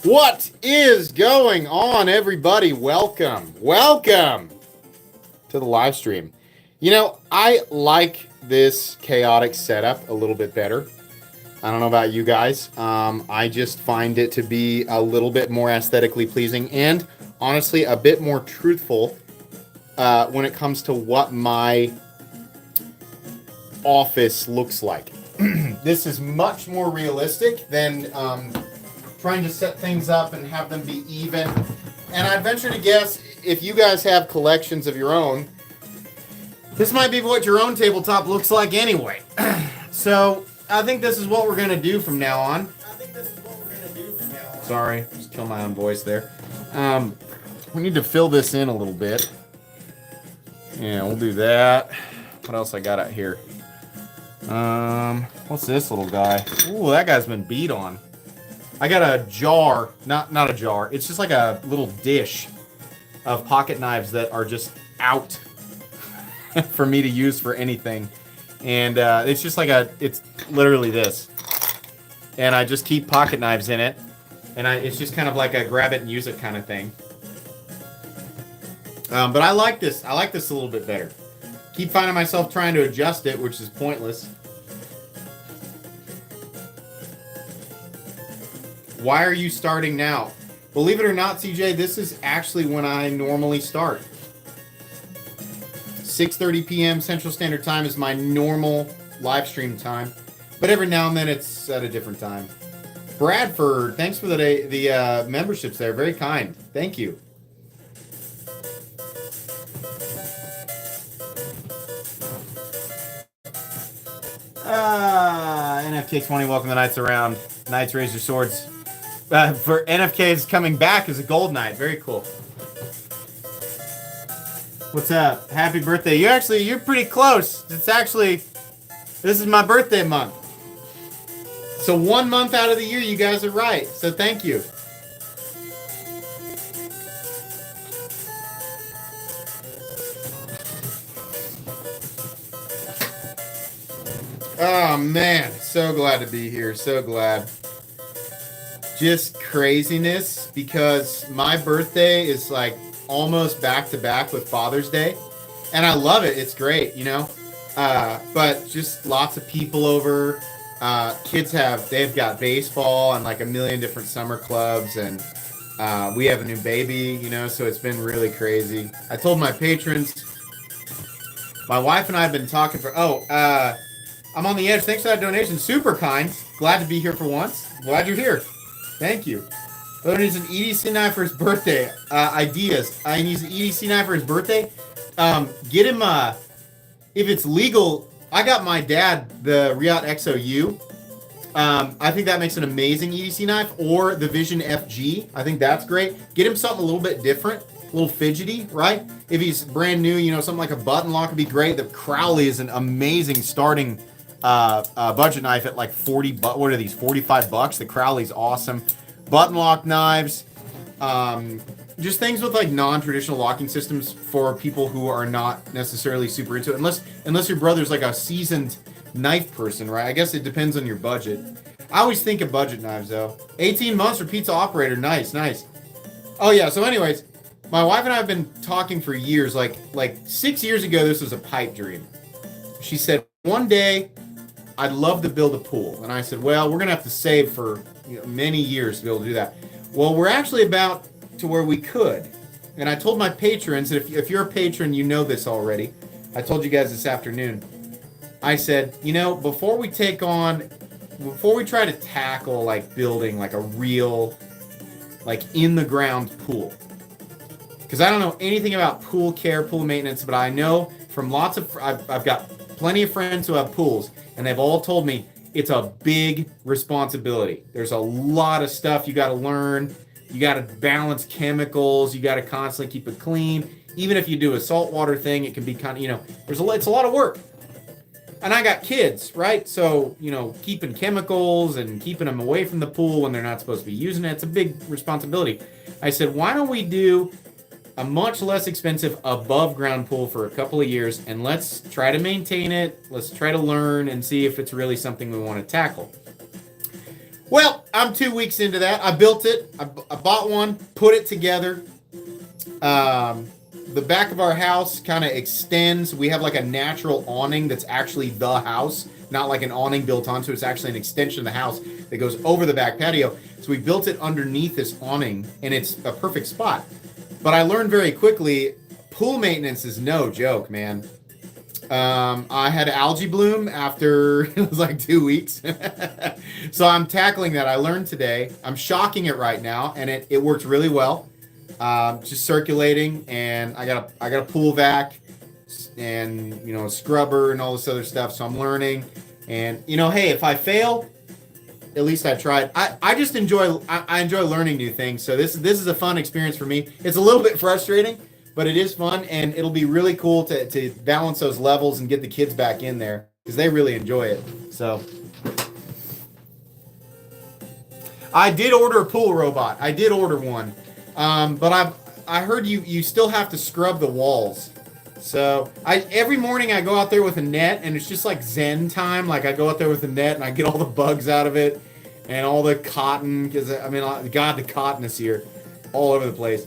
What is going on, everybody? Welcome to the live stream. You know, I like this chaotic setup a little bit better. I don't know about you guys. I just find it to be a little bit more aesthetically pleasing and honestly a bit more truthful when it comes to what my office looks like. This is much more realistic than trying to set things up and have them be even. And I venture to guess, if you guys have collections of your own, this might be what your own tabletop looks like anyway. So I think this is what we're gonna do from now on. Sorry, just kill my own voice there. We need to fill this in a little bit. Yeah, we'll do that. What else I got out here? What's this little guy? Ooh, that guy's been beat on. I got a jar, not a jar. It's just like a little dish of pocket knives that are just out for me to use for anything. And it's just like it's literally this. And I just keep pocket knives in it. And it's just kind of like a grab it and use it kind of thing. But I like this. I like this a little bit better. Keep finding myself trying to adjust it, which is pointless. Why are you starting now? Believe it or not, CJ, this is actually when I normally start. 6:30 p.m. Central Standard Time is my normal live stream time. But every now and then it's at a different time. Bradford, thanks for the memberships there. Very kind. Thank you. NFK20, welcome to Knights Around. Knights raise your swords. For NFK's coming back as a gold knight. Very cool. What's up? Happy birthday. You're pretty close. This is my birthday month. So 1 month out of the year, you guys are right. So thank you. Oh man, so glad to be here. So glad. Just craziness because my birthday is like almost back to back with Father's Day. And I love it. It's great, you know. But just lots of people over. Kids they've got baseball and like a million different summer clubs, and we have a new baby, you know, so it's been really crazy. I told my patrons, my wife and I have been talking for I'm on the edge. Thanks for that donation. Super kind. Glad to be here for once. Glad you're here. Thank you. Brother needs an EDC knife for his birthday. Ideas. He needs an EDC knife for his birthday. Get him if it's legal. I got my dad the Riot XOU. I think that makes an amazing EDC knife, or the Vision FG. I think that's great. Get him something a little bit different, a little fidgety, right? If he's brand new, you know, something like a button lock would be great. The Crowley is an amazing starting budget knife at like 40 bucks. What are these? 45 bucks. The Crowley's awesome. Button lock knives. Just things with like non-traditional locking systems for people who are not necessarily super into it. Unless your brother's like a seasoned knife person, right? I guess it depends on your budget. I always think of budget knives though. 18 months for pizza operator. Nice. Oh yeah. So anyways, my wife and I have been talking for years. Like 6 years ago, this was a pipe dream. She said, one day I'd love to build a pool. And I said, well, we're going to have to save for many years to be able to do that. Well, we're actually about to where we could. And I told my patrons, and if you're a patron, you know this already. I told you guys this afternoon. I said, you know, before we try to tackle like building like a real, like in the ground pool. Because I don't know anything about pool care, pool maintenance, but I know from I've got plenty of friends who have pools, and they've all told me it's a big responsibility. There's a lot of stuff you got to learn. You got to balance chemicals. You got to constantly keep it clean. Even if you do a saltwater thing, it can be kind of, it's a lot of work. And I got kids, right? So, keeping chemicals and keeping them away from the pool when they're not supposed to be using it, it's a big responsibility. I said, why don't we do a much less expensive above ground pool for a couple of years, and let's try to maintain it. Let's try to learn and see if it's really something we want to tackle. Well, I'm 2 weeks into that. I built it. I bought one, put it together. The back of our house kind of extends. We have like a natural awning that's actually the house, not like an awning built onto. It's actually an extension of the house that goes over the back patio. So we built it underneath this awning, and it's a perfect spot. But I learned very quickly, pool maintenance is no joke, man. I had algae bloom after it was like 2 weeks. So I'm tackling that. I learned today. I'm shocking it right now, and it worked really well. Just circulating, and I got a pool vac and a scrubber and all this other stuff. So I'm learning, and hey, if I fail, at least I tried. I just enjoy learning new things. So this is a fun experience for me. It's a little bit frustrating, but it is fun, and it'll be really cool to balance those levels and get the kids back in there because they really enjoy it. So I did order a pool robot. I did order one. But I heard you still have to scrub the walls. So every morning I go out there with a net, and it's just like Zen time. Like I go out there with a net and I get all the bugs out of it and all the cotton, because God, the cotton is here all over the place.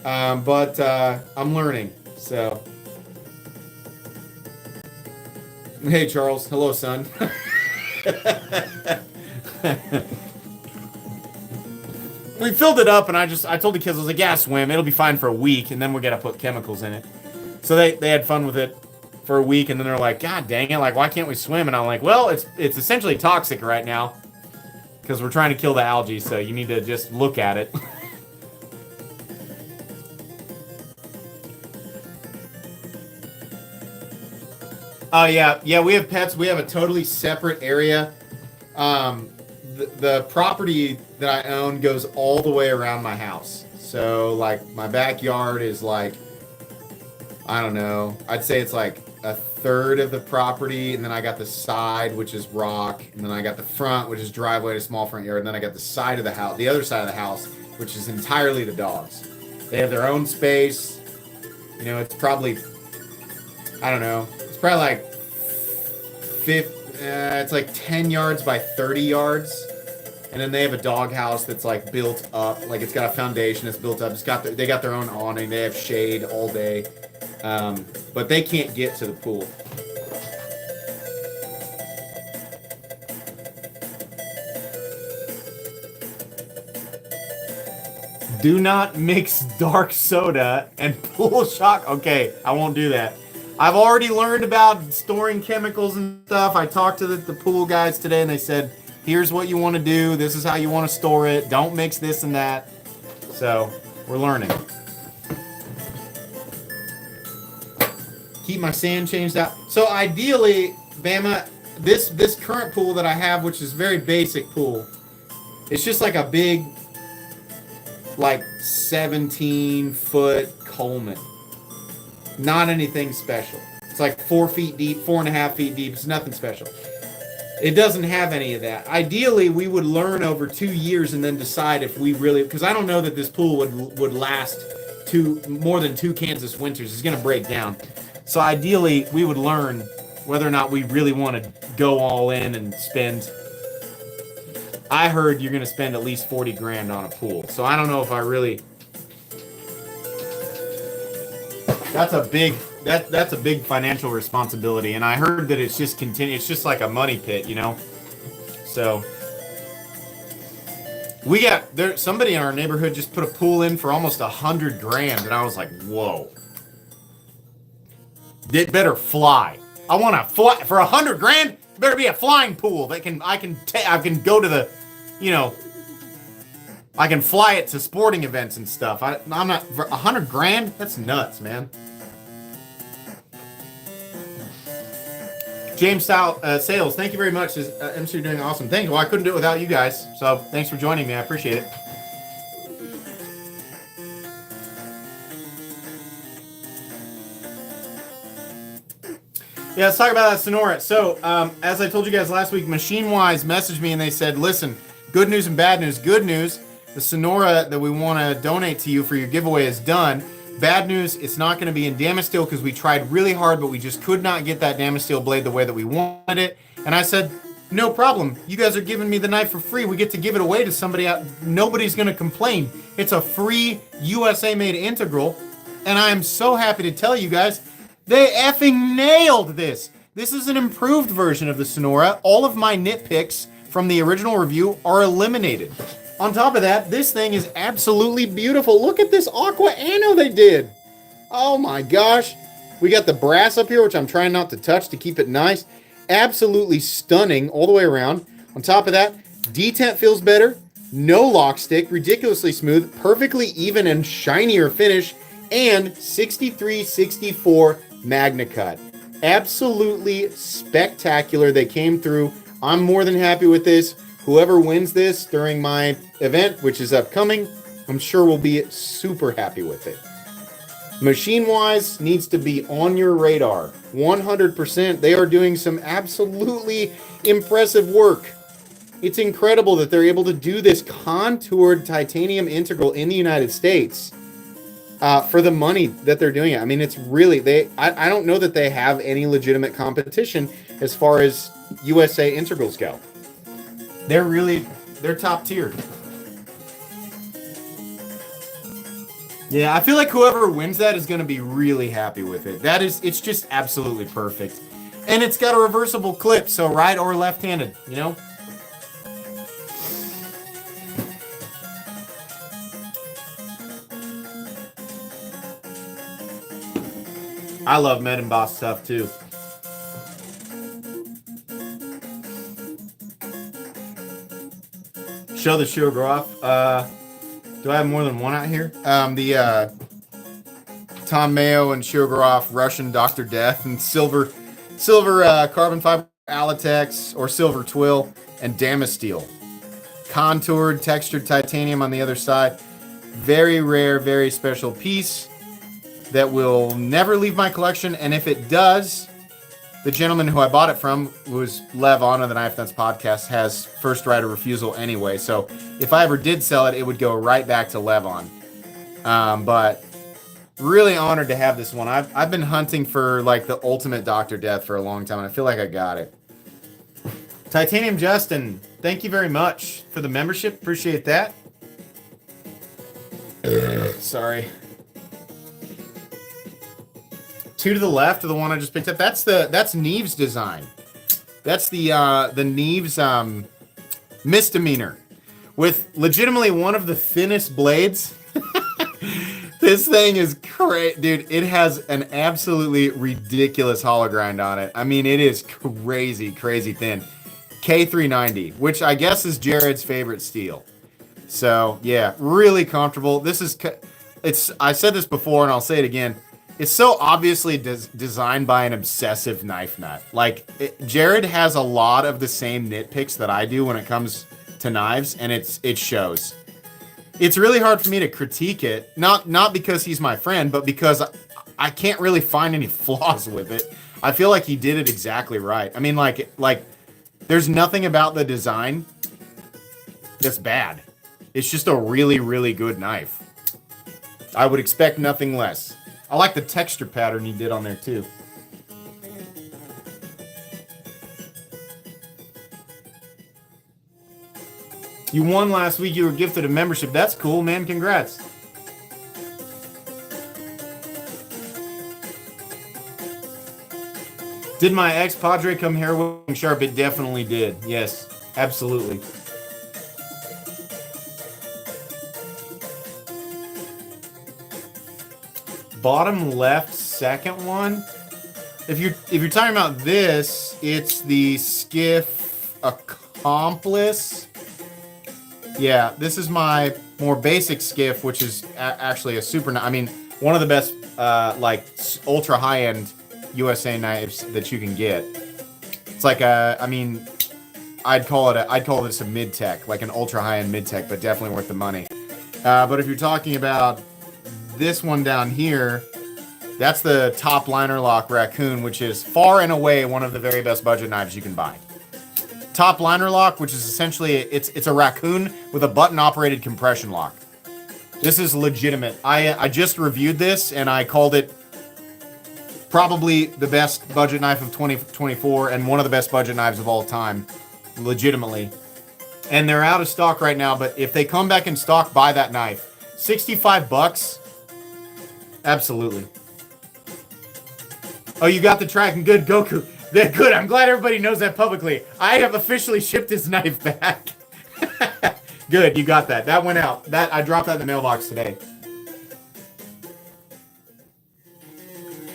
But I'm learning. So hey Charles, hello son. We filled it up, and I told the kids, I was like, yeah, swim. It'll be fine for a week, and then we're going to put chemicals in it. So they had fun with it for a week, and then they're like, God dang it, like, why can't we swim? And I'm like, well, it's essentially toxic right now because we're trying to kill the algae, so you need to just look at it. Oh, yeah, we have pets. We have a totally separate area. The property that I own goes all the way around my house. So, like, my backyard is like, I don't know, I'd say it's like a third of the property, and then I got the side, which is rock, and then I got the front, which is driveway to small front yard, and then I got the side of the house, the other side of the house, which is entirely the dogs. They have their own space. It's probably, I don't know, it's probably like it's like 10 yards by 30 yards. And then they have a doghouse that's like built up, like it's got a foundation that's built up. They got their own awning. They have shade all day, but they can't get to the pool. Do not mix dark soda and pool shock. Okay, I won't do that. I've already learned about storing chemicals and stuff. I talked to the pool guys today, and they said, here's what you want to do. This is how you want to store it. Don't mix this and that. So, we're learning. Keep my sand changed out. So, ideally, Bama, this current pool that I have, which is a very basic pool, it's just like a big, like 17-foot Coleman. Not anything special. It's like 4 feet deep, 4.5 feet deep. It's nothing special. It doesn't have any of that. Ideally, we would learn over 2 years and then decide if we really, because I don't know that this pool would last more than 2 Kansas winters. It's going to break down. So ideally, we would learn whether or not we really want to go all in and spend. I heard you're going to spend at least 40 grand on a pool. So I don't know if I really. That's a big financial responsibility, and I heard that it's just it's just like a money pit, So we got somebody in our neighborhood just put a pool in for almost 100 grand, and I was like, whoa. It better fly. I want to fly for 100 grand. It better be a flying pool that I can go to the, I can fly it to sporting events and stuff. I'm not for 100 grand. That's nuts, man. James Sales, thank you very much. MC, you're doing awesome. Thanks. Well, I couldn't do it without you guys. So thanks for joining me. I appreciate it. Yeah, let's talk about that Sonora. So, as I told you guys last week, MachineWise messaged me and they said, listen, good news and bad news. Good news, the Sonora that we want to donate to you for your giveaway is done. Bad news, it's not going to be in Damasteel because we tried really hard, but we just could not get that Damasteel blade the way that we wanted it. And I said, No problem. You guys are giving me the knife for free. We get to give it away to somebody out. Nobody's going to complain. It's a free USA-made integral. And I am so happy to tell you guys, they effing nailed this. This is an improved version of the Sonora. All of my nitpicks from the original review are eliminated. On top of that, this thing is absolutely beautiful. Look at this aqua anno they did. Oh my gosh. We got the brass up here, which I'm trying not to touch to keep it nice. Absolutely stunning all the way around. On top of that, detent feels better. No lock stick, ridiculously smooth, perfectly even and shinier finish, and 6364 Magna Cut. Absolutely spectacular. They came through. I'm more than happy with this. Whoever wins this during my event, which is upcoming, I'm sure will be super happy with it. MachineWise needs to be on your radar. 100%. They are doing some absolutely impressive work. It's incredible that they're able to do this contoured titanium integral in the United States for the money that they're doing it. I mean, it's really, I don't know that they have any legitimate competition as far as USA integrals go. They're top tier. Yeah, I feel like whoever wins that is going to be really happy with it. It's just absolutely perfect. And it's got a reversible clip, so right or left-handed, you know? I love Med Emboss stuff, too. Show the Shiograph. Do I have more than one out here? The Tom Mayo and Shiograph Russian Dr. Death and silver carbon fiber Alatex or silver twill and Damasteel. Contoured, textured titanium on the other side. Very rare, very special piece that will never leave my collection. And if it does, the gentleman who I bought it from, was Lev on the Knife Nuts podcast, has first right of refusal anyway. So if I ever did sell it, it would go right back to Lev on. But really honored to have this one. I've been hunting for like the ultimate Dr. Death for a long time, and I feel like I got it. Titanium Justin, thank you very much for the membership. Appreciate that. Sorry. Two to the left of the one I just picked up. That's Neve's design. That's the Neve's misdemeanor with legitimately one of the thinnest blades. This thing is crazy, dude. It has an absolutely ridiculous hollow grind on it. I mean, it is crazy thin. K390, which I guess is Jared's favorite steel. So yeah, really comfortable. I said this before and I'll say it again. It's so obviously designed by an obsessive knife nut. Like, Jared has a lot of the same nitpicks that I do when it comes to knives, and it shows. It's really hard for me to critique it, not because he's my friend, but because I can't really find any flaws with it. I feel like he did it exactly right. I mean, like there's nothing about the design that's bad. It's just a really, really good knife. I would expect nothing less. I like the texture pattern he did on there, too. You won last week. You were gifted a membership. That's cool, man. Congrats. Did my ex-Padre come here wearing sharp? It definitely did. Yes, absolutely. Bottom left, second one. If you're talking about this, it's the Skiff Accomplice. Yeah, this is my more basic Skiff, which is actually a super. I mean, one of the best like ultra high end USA knives that you can get. It's like I'd call this a mid tech, like an ultra high end mid tech, but definitely worth the money. But if you're talking about this one down here, that's the top liner lock Raccoon, which is far and away one of the very best budget knives you can buy. Top liner lock, which is essentially it's a Raccoon with a button operated compression lock. This is legitimate. I just reviewed this and I called it probably the best budget knife of 2024 and one of the best budget knives of all time. legitimately. And they're out of stock right now, but if they come back in stock, buy that knife. $65? Absolutely. Oh, you got the tracking. Good, Goku. Good. I'm glad everybody knows that publicly. I have officially shipped his knife back. Good, you got that. That went out. I dropped that in the mailbox today.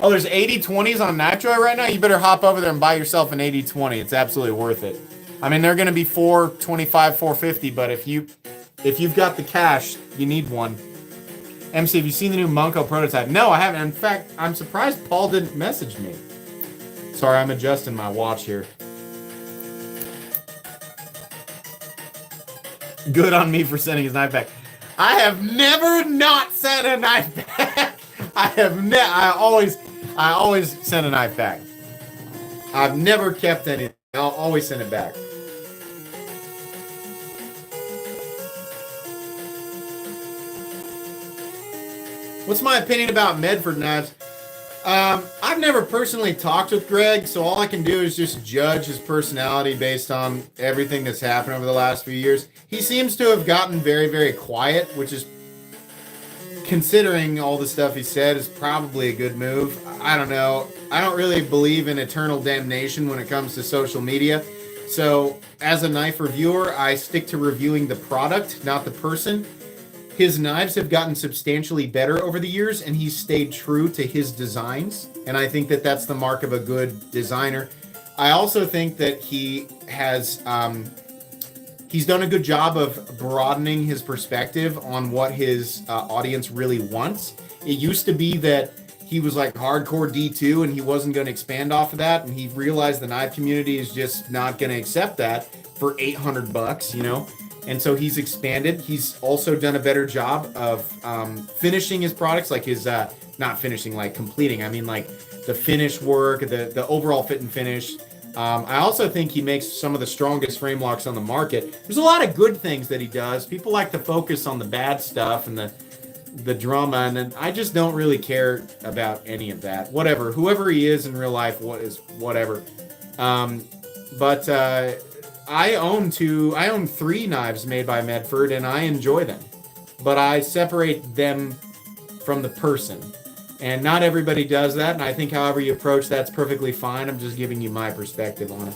Oh, there's 80/20s on Nitro right now? You better hop over there and buy yourself an 80/20. It's absolutely worth it. I mean, they're going to be $425, $450, but if you've got the cash, you need one. MC, have you seen the new Munko prototype? No, I haven't. In fact, I'm surprised Paul didn't message me. Sorry, I'm adjusting my watch here. Good on me for sending his knife back. I have never not sent a knife back. I always send a knife back. I've never kept anything. I'll always send it back. What's my opinion about Medford knives? I've never personally talked with Greg, so all I can do is just judge his personality based on everything that's happened over the last few years. He seems to have gotten very, very quiet, which is, considering all the stuff he said, is probably a good move. I don't know. I don't really believe in eternal damnation when it comes to social media. So as a knife reviewer, I stick to reviewing the product, not the person. His knives have gotten substantially better over the years, and he's stayed true to his designs. And I think that that's the mark of a good designer. I also think that he has, he's done a good job of broadening his perspective on what his audience really wants. It used to be that he was like hardcore D2 and he wasn't going to expand off of that. And he realized the knife community is just not going to accept that for $800, you know? And so he's expanded. He's also done a better job of finishing his products, like his, not finishing, like completing. I mean, like the finish work, the overall fit and finish. I also think he makes some of the strongest frame locks on the market. There's a lot of good things that he does. People like to focus on the bad stuff and the drama, and then I just don't really care about any of that. Whatever, whoever he is in real life, whatever. But I own 3 knives made by Medford, and I enjoy them. But I separate them from the person. And not everybody does that, and I think however you approach that's perfectly fine. I'm just giving you my perspective on it.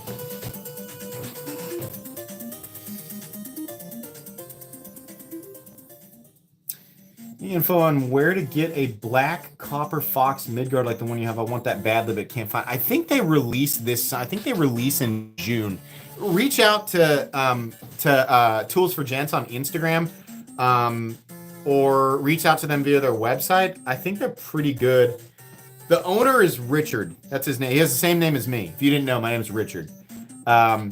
The info on where to get a black copper fox midguard like the one you have. I want that badly, but can't find. I think they release this. I think they release in June. Reach out to Tools for Gents on Instagram, or reach out to them via their website. I think they're pretty good. The owner is Richard. That's his name. He has the same name as me. If you didn't know, my name is Richard. Yeah,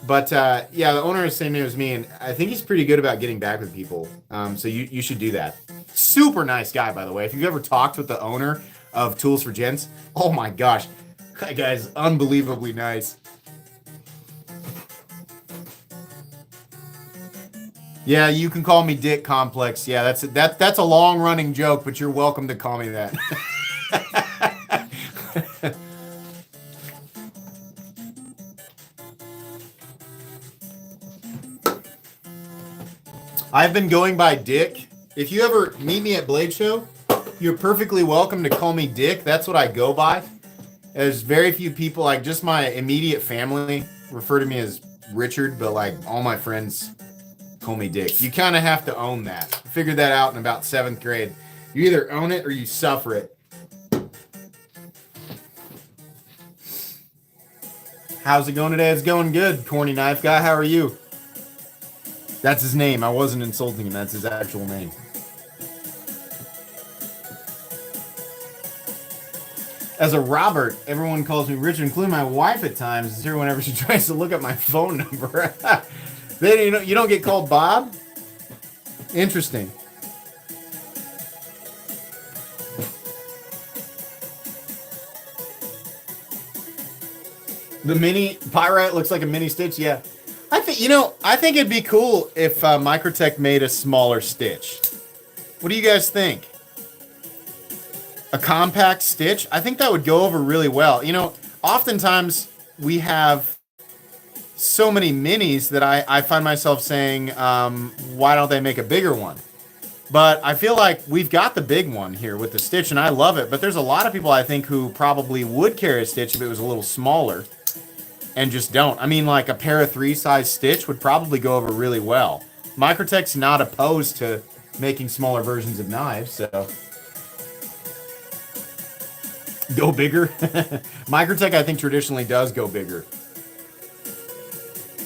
the owner has the same name as me, and I think he's pretty good about getting back with people. So you should do that. Super nice guy, by the way. If you've ever talked with the owner of Tools for Gents, oh my gosh, that guy's unbelievably nice. Yeah, you can call me Dick Complex. Yeah, that's a long running joke, but you're welcome to call me that. I've been going by Dick. If you ever meet me at Blade Show, you're perfectly welcome to call me Dick. That's what I go by. There's very few people, like just my immediate family refer to me as Richard, but like all my friends call me Dick. You kind of have to own that. I figured that out in about 7th grade. You either own it or you suffer it. How's it going today? It's going good, Corny Knife Guy. How are you? That's his name. I wasn't insulting him. That's his actual name. As a Robert, everyone calls me Richard, including my wife at times. It's here whenever she tries to look up my phone number. Then you don't get called Bob? Interesting. The mini Pyrite looks like a mini stitch. Yeah. I think it'd be cool if Microtech made a smaller stitch. What do you guys think? A compact stitch? I think that would go over really well. You know, oftentimes we have so many minis that I find myself saying, why don't they make a bigger one? But I feel like we've got the big one here with the Stitch, and I love it. But there's a lot of people, I think, who probably would carry a Stitch if it was a little smaller and just don't. I mean, like a pair of 3-size Stitch would probably go over really well. Microtech's not opposed to making smaller versions of knives, so... Go bigger? Microtech, I think, traditionally does go bigger.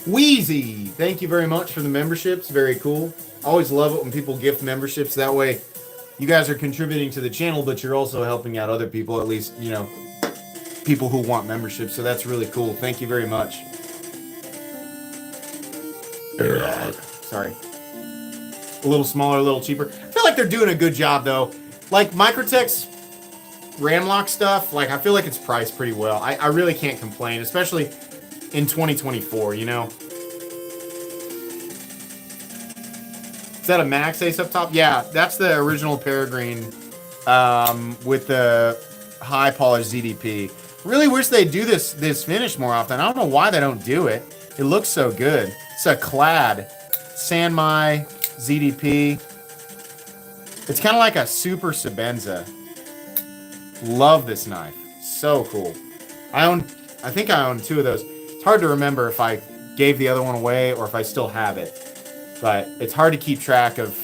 Wheezy, thank you very much for the memberships. Very cool. Always love it when people gift memberships. That way, you guys are contributing to the channel, but you're also helping out other people, at least, you know, people who want memberships. So that's really cool. Thank you very much. Sorry. A little smaller, a little cheaper. I feel like they're doing a good job, though. Like, Microtech's Ramlock stuff, like, I feel like it's priced pretty well. I really can't complain, especially in 2024, you know? Is that a Max Ace up top? Yeah, that's the original Peregrine with the high polished ZDP. Really wish they'd do this finish more often. I don't know why they don't do it. It looks so good. It's a clad Sanmai ZDP. It's kind of like a Super Sebenza. Love this knife. So cool. I think I own 2 of those. It's hard to remember if I gave the other one away or if I still have it. But it's hard to keep track of.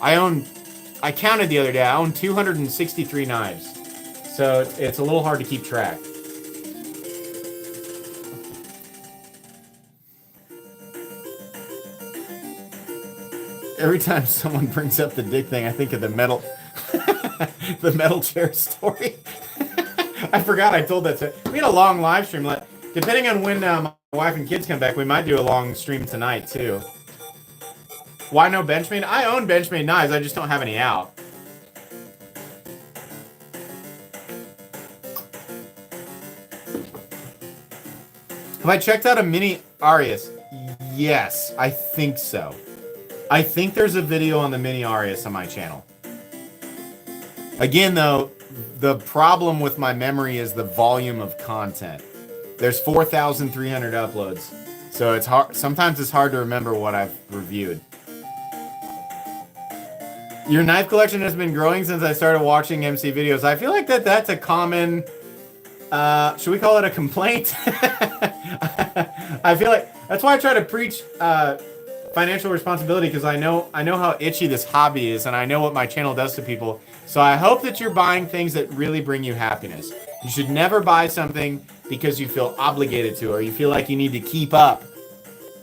I counted the other day. I own 263 knives. So it's a little hard to keep track. Every time someone brings up the dick thing, I think of the metal the metal chair story. I forgot I told that. We had a long live stream. Depending on when my wife and kids come back, we might do a long stream tonight, too. Why no Benchmade? I own Benchmade knives. I just don't have any out. Have I checked out a mini Arius? Yes, I think so. I think there's a video on the mini Arius on my channel. Again, though, the problem with my memory is the volume of content. There's 4,300 uploads, so it's hard. Sometimes it's hard to remember what I've reviewed. Your knife collection has been growing since I started watching MC videos. I feel like that's a common, should we call it a complaint? I feel like that's why I try to preach financial responsibility, because I know how itchy this hobby is, and I know what my channel does to people. So I hope that you're buying things that really bring you happiness. You should never buy something because you feel obligated to, or you feel like you need to keep up,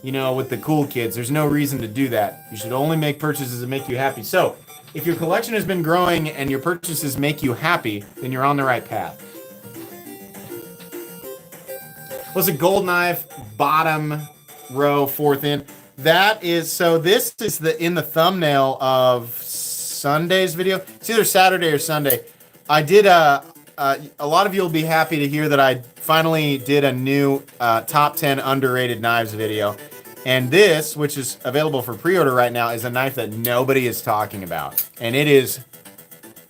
you know, with the cool kids. There's no reason to do that. You should only make purchases that make you happy. So if your collection has been growing and your purchases make you happy, then you're on the right path. What's a gold knife, bottom row, 4th in? That is, so this is in the thumbnail of Sunday's video. It's either Saturday or Sunday. I did a lot of you will be happy to hear that I finally did a new top 10 underrated knives video. And this, which is available for pre-order right now, is a knife that nobody is talking about. And it is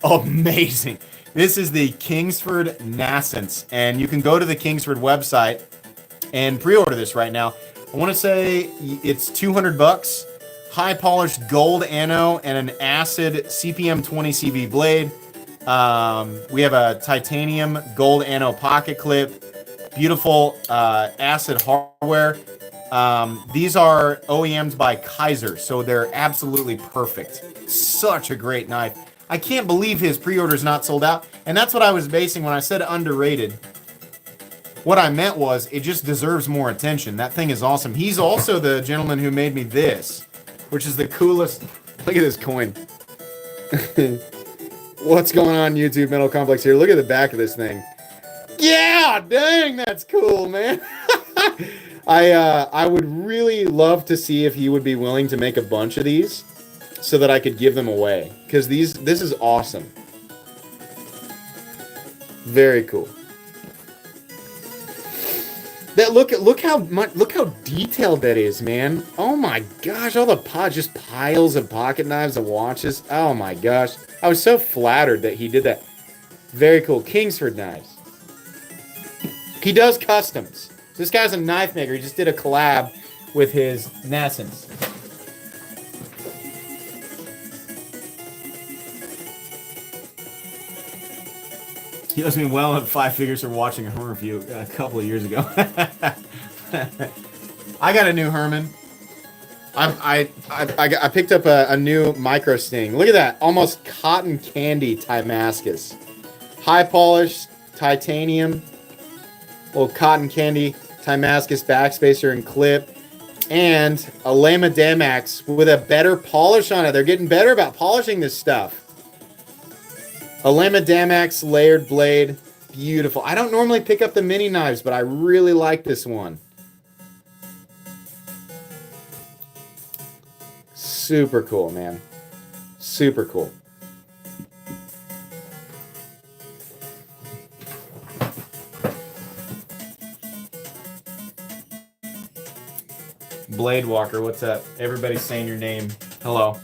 amazing. This is the Kingsford Nassin. And you can go to the Kingsford website and pre-order this right now. I want to say it's 200 bucks. High polished gold ano and an acid CPM 20 CV blade. We have a titanium gold ano pocket clip. Beautiful acid hardware. These are OEMs by Kaiser, so they're absolutely perfect. Such a great knife. I can't believe his pre-order is not sold out. And that's what I was basing when I said underrated. What I meant was it just deserves more attention. That thing is awesome. He's also the gentleman who made me this, which is the coolest. Look at this coin. What's going on, YouTube Metal Complex here? Look at the back of this thing. Yeah, dang, that's cool, man. I would really love to see if he would be willing to make a bunch of these so that I could give them away, because this is awesome. Very cool. That look how detailed that is, man. Oh my gosh, all the just piles of pocket knives and watches. Oh my gosh, I was so flattered that he did that. Very cool. Kingsford knives. He does customs, So this guy's a knife maker. He just did a collab with his Knonsense. He owes me well at 5 figures for watching a Herman review a couple of years ago. I got a new Herman. I picked up a new micro sting. Look at that, almost cotton candy Damascus. High polished titanium, little cotton candy Damascus backspacer and clip, and a Lama Damax with a better polish on it. They're getting better about polishing this stuff. A Lama Damax layered blade, beautiful. I don't normally pick up the mini knives, but I really like this one. Super cool, man. Super cool. Blade Walker, what's up? Everybody's saying your name. Hello.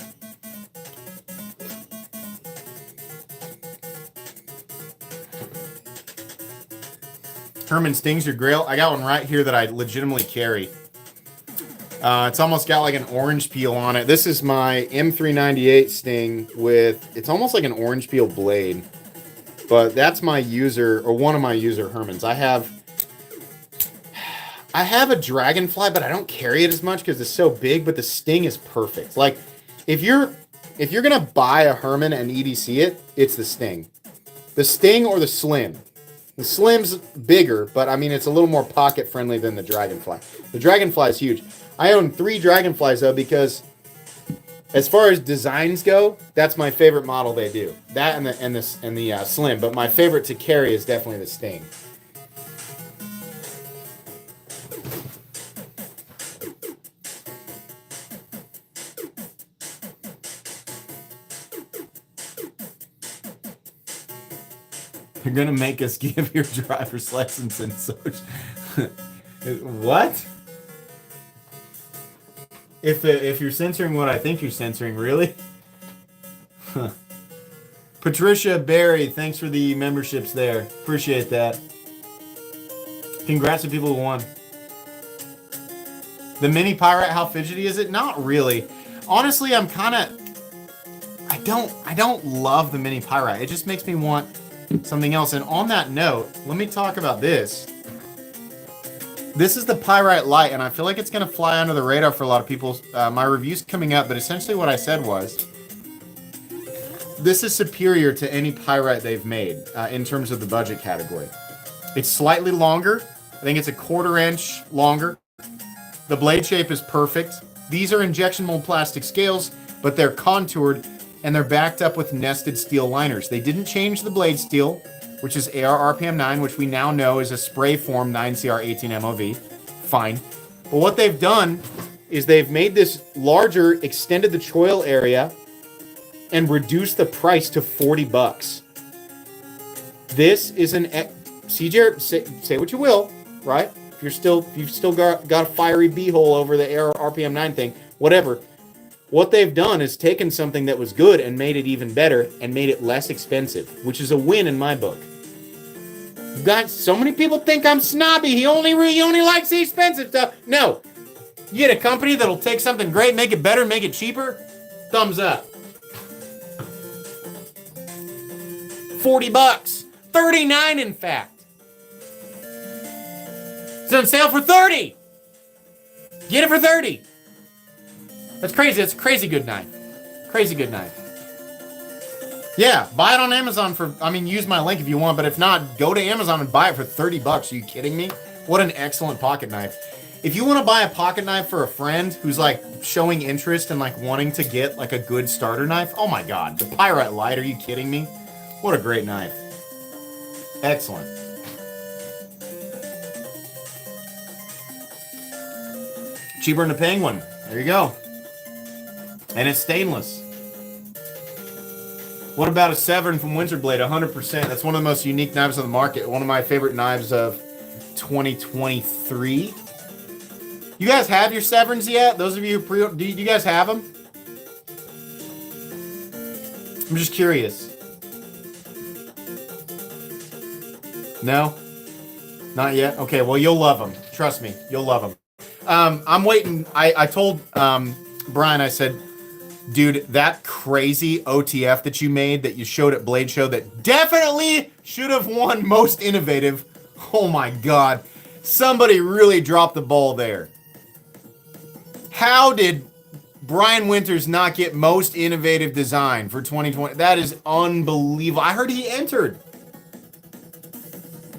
Herman stings your grill. I got one right here that I legitimately carry. It's almost got like an orange peel on it. This is my M398 Sting with, it's almost like an orange peel blade. But that's my user, or one of my user Hermans. I have a Dragonfly, but I don't carry it as much because it's so big, but the Sting is perfect. Like, if you're gonna buy a Herman and EDC it, it's the Sting. The Sting or the Slim. The Slim's bigger, but I mean, it's a little more pocket friendly than the Dragonfly. The Dragonfly is huge. I own 3 Dragonflies though, because as far as designs go, that's my favorite model they do. That and the Slim, but my favorite to carry is definitely the Sting. You're gonna make us give your driver's license and social. What? If you're censoring what I think you're censoring, really? Huh. Patricia Barry, thanks for the memberships there. Appreciate that. Congrats to people who won. The mini Pyrite, how fidgety is it? Not really. Honestly, I'm kind of. I don't love the mini Pyrite. It just makes me want something else. And on that note, let me talk about this. This is the Pyrite Light, and I feel like it's going to fly under the radar for a lot of people. My review's coming up, but essentially what I said was, this is superior to any Pyrite they've made in terms of the budget category. It's slightly longer. I think it's a 1/4 inch longer. The blade shape is perfect. These are injection mold plastic scales, but they're contoured, and they're backed up with nested steel liners. They didn't change the blade steel, which is AR RPM 9, which we now know is a spray form 9CR18 MOV. Fine. But what they've done is they've made this larger, extended the choil area, and reduced the price to $40. This is an CJR. Say what you will, right? If you've still got a fiery beehole over the AR RPM 9 thing, whatever. What they've done is taken something that was good and made it even better and made it less expensive, which is a win in my book. Guys, so many people think I'm snobby. He only likes the expensive stuff. No. You get a company that'll take something great, make it better, make it cheaper. Thumbs up. $40. $39, in fact. It's on sale for $30. Get it for $30. That's crazy. That's a crazy good knife. Crazy good knife. Yeah, buy it on Amazon for, use my link if you want, but if not, go to Amazon and buy it for $30. Are you kidding me? What an excellent pocket knife. If you want to buy a pocket knife for a friend who's like showing interest and like wanting to get like a good starter knife, oh my God, the Pyrite Light, are you kidding me? What a great knife. Excellent. Cheaper than a Penguin. There you go. And it's stainless. What about a Severn from Winterblade? 100%. That's one of the most unique knives on the market. One of my favorite knives of 2023. You guys have your Severns yet? Those of you who pre-order, do you guys have them? I'm just curious. No? Not yet? Okay, well, you'll love them. Trust me, you'll love them. I'm waiting. I told Brian, I said, dude, that crazy OTF that you made, that you showed at Blade Show, that definitely should have won Most Innovative. Oh my God. Somebody really dropped the ball there. How did Brian Winters not get Most Innovative Design for 2020? That is unbelievable. I heard he entered.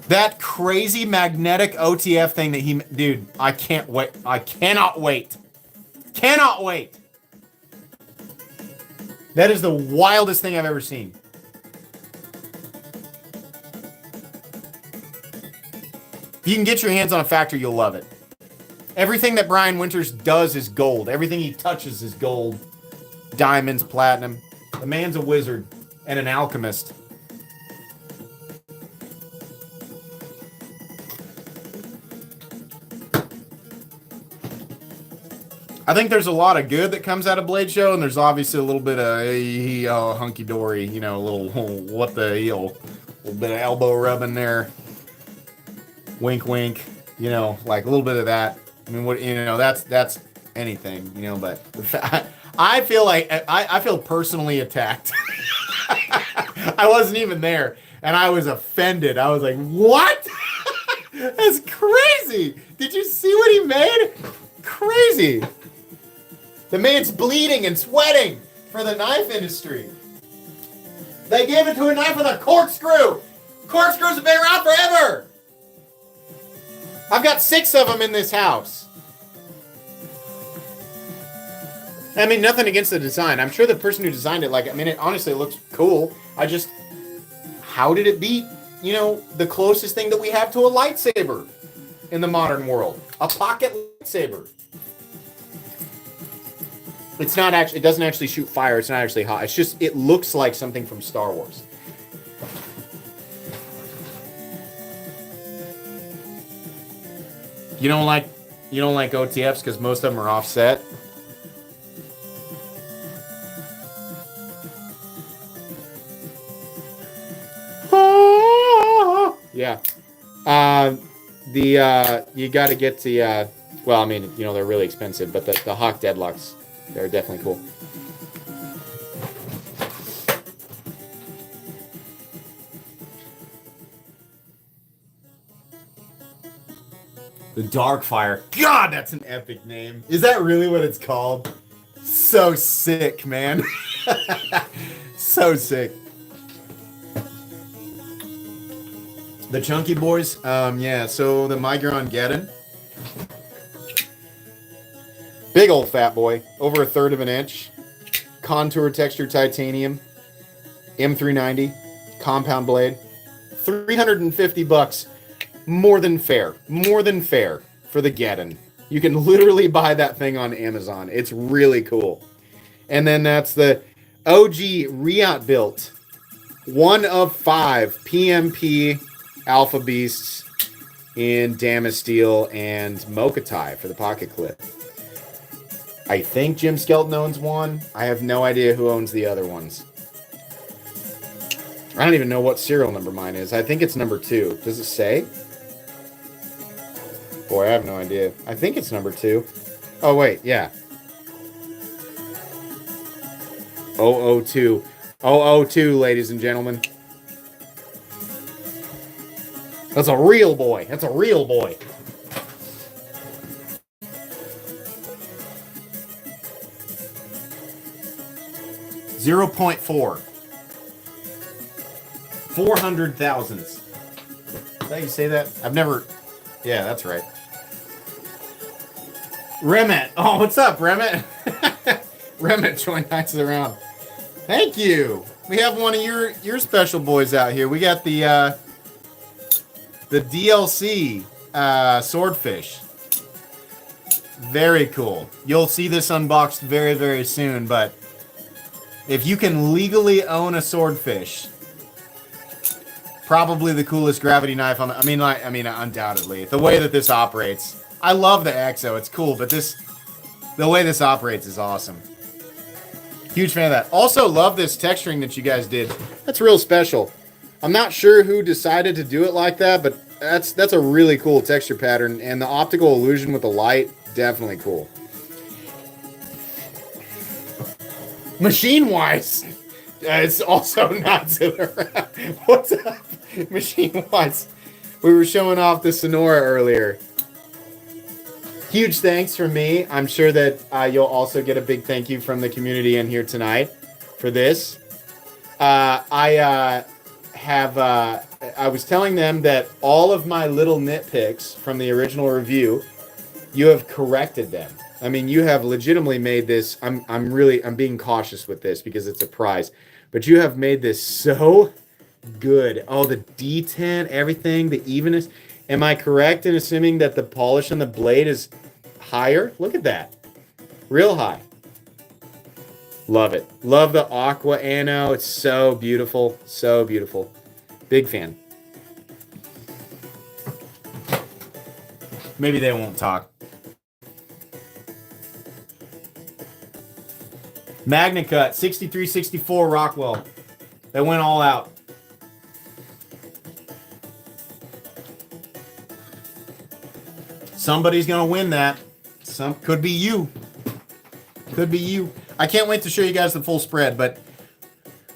That crazy magnetic OTF thing that he... Dude, I can't wait. I cannot wait. Cannot wait. That is the wildest thing I've ever seen. If you can get your hands on a factory, you'll love it. Everything that Brian Winters does is gold. Everything he touches is gold. Diamonds, platinum. The man's a wizard and an alchemist. I think there's a lot of good that comes out of Blade Show, and there's obviously a little bit of hunky-dory, you know, a little, what the hell, a little bit of elbow rubbing there. Wink, wink, you know, like a little bit of that. I mean, what, you know, that's anything, you know, but I feel like, I feel personally attacked. I wasn't even there, and I was offended. I was like, what? That's crazy. Did you see what he made? Crazy. The man's bleeding and sweating for the knife industry. They gave it to a knife with a corkscrew. Corkscrews have been around forever. I've got 6 of them in this house. I mean, nothing against the design. I'm sure the person who designed it, like, I mean, it honestly looks cool. How did it beat, you know, the closest thing that we have to a lightsaber in the modern world? A pocket lightsaber. It's not actually, it doesn't actually shoot fire. It's not actually hot. It's just, it looks like something from Star Wars. You don't like OTFs because most of them are offset? Yeah. You got to get the, well, I mean, you know, they're really expensive, but the Hawk Deadlocks, they're definitely cool. The Darkfire. God, that's an epic name. Is that really what it's called? So sick, man. So sick. The Chunky Boys, yeah, so the Migron Geddon. Big old fat boy, over 1/3 of an inch. Contour texture titanium. M390, compound blade. $350. More than fair. More than fair for the Geddon. You can literally buy that thing on Amazon. It's really cool. And then that's the OG Riot built. 1 of 5 PMP Alpha Beasts in Damasteel and Mokatai for the pocket clip. I think Jim Skelton owns one. I have no idea who owns the other ones. I don't even know what serial number mine is. I think it's number 2. Does it say? Boy, I have no idea. I think it's number 2. Oh, wait, yeah. 002. 002, ladies and gentlemen. That's a real boy. That's a real boy. .4. 400,000. Is that how you say that? I've never... Yeah, that's right. Remet. Oh, what's up, Remet? Remet joined Knights of the Round. Thank you. We have one of your special boys out here. We got the DLC swordfish. Very cool. You'll see this unboxed very, very soon, but if you can legally own a swordfish, probably the coolest gravity knife on the, I mean, undoubtedly. The way that this operates. I love the EXO, it's cool, but the way this operates is awesome. Huge fan of that. Also love this texturing that you guys did. That's real special. I'm not sure who decided to do it like that, but That's a really cool texture pattern, and the optical illusion with the light, definitely cool. MachineWise, it's also not Zilla. What's up, MachineWise? We were showing off the Sonora earlier. Huge thanks from me. I'm sure that you'll also get a big thank you from the community in here tonight for this. I was telling them that all of my little nitpicks from the original review, you have corrected them. I mean, you have legitimately made this. I'm being cautious with this because it's a prize, but you have made this so good. Oh, the detent, everything, the evenness. Am I correct in assuming that the polish on the blade is higher? Look at that. Real high. Love it. Love the aqua ano. It's so beautiful. So beautiful. Big fan. Maybe they won't talk. MagnaCut 6364 Rockwell. They went all out. Somebody's gonna win that. Could be you. Could be you. I can't wait to show you guys the full spread, but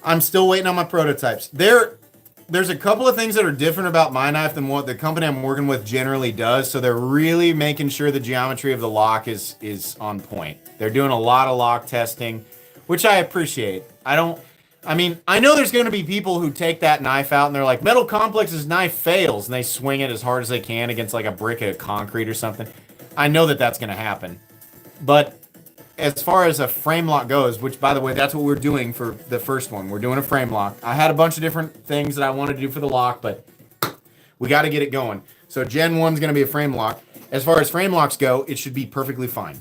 I'm still waiting on my prototypes. There's a couple of things that are different about my knife than what the company I'm working with generally does. So they're really making sure the geometry of the lock is on point. They're doing a lot of lock testing, which I appreciate. I know there's going to be people who take that knife out and they're like, Metal Complex's knife fails, and they swing it as hard as they can against like a brick of concrete or something. I know that that's going to happen. But as far as a frame lock goes, which, by the way, that's what we're doing for the first one. We're doing a frame lock. I had a bunch of different things that I wanted to do for the lock, but we got to get it going. So Gen 1's going to be a frame lock. As far as frame locks go, it should be perfectly fine.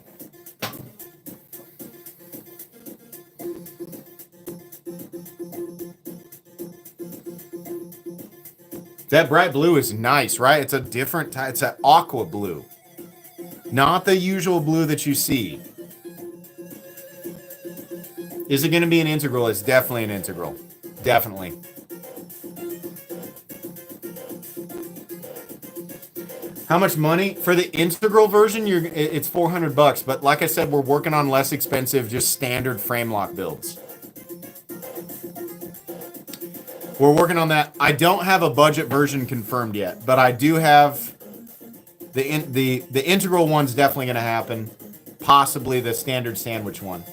That bright blue is nice, right? It's a different type. It's an aqua blue. Not the usual blue that you see. Is it going to be an integral? It's definitely an integral. Definitely. How much money? For the integral version, it's $400, but like I said, we're working on less expensive, just standard frame lock builds. We're working on that. I don't have a budget version confirmed yet, but I do have the integral one's definitely going to happen. Possibly the standard sandwich one.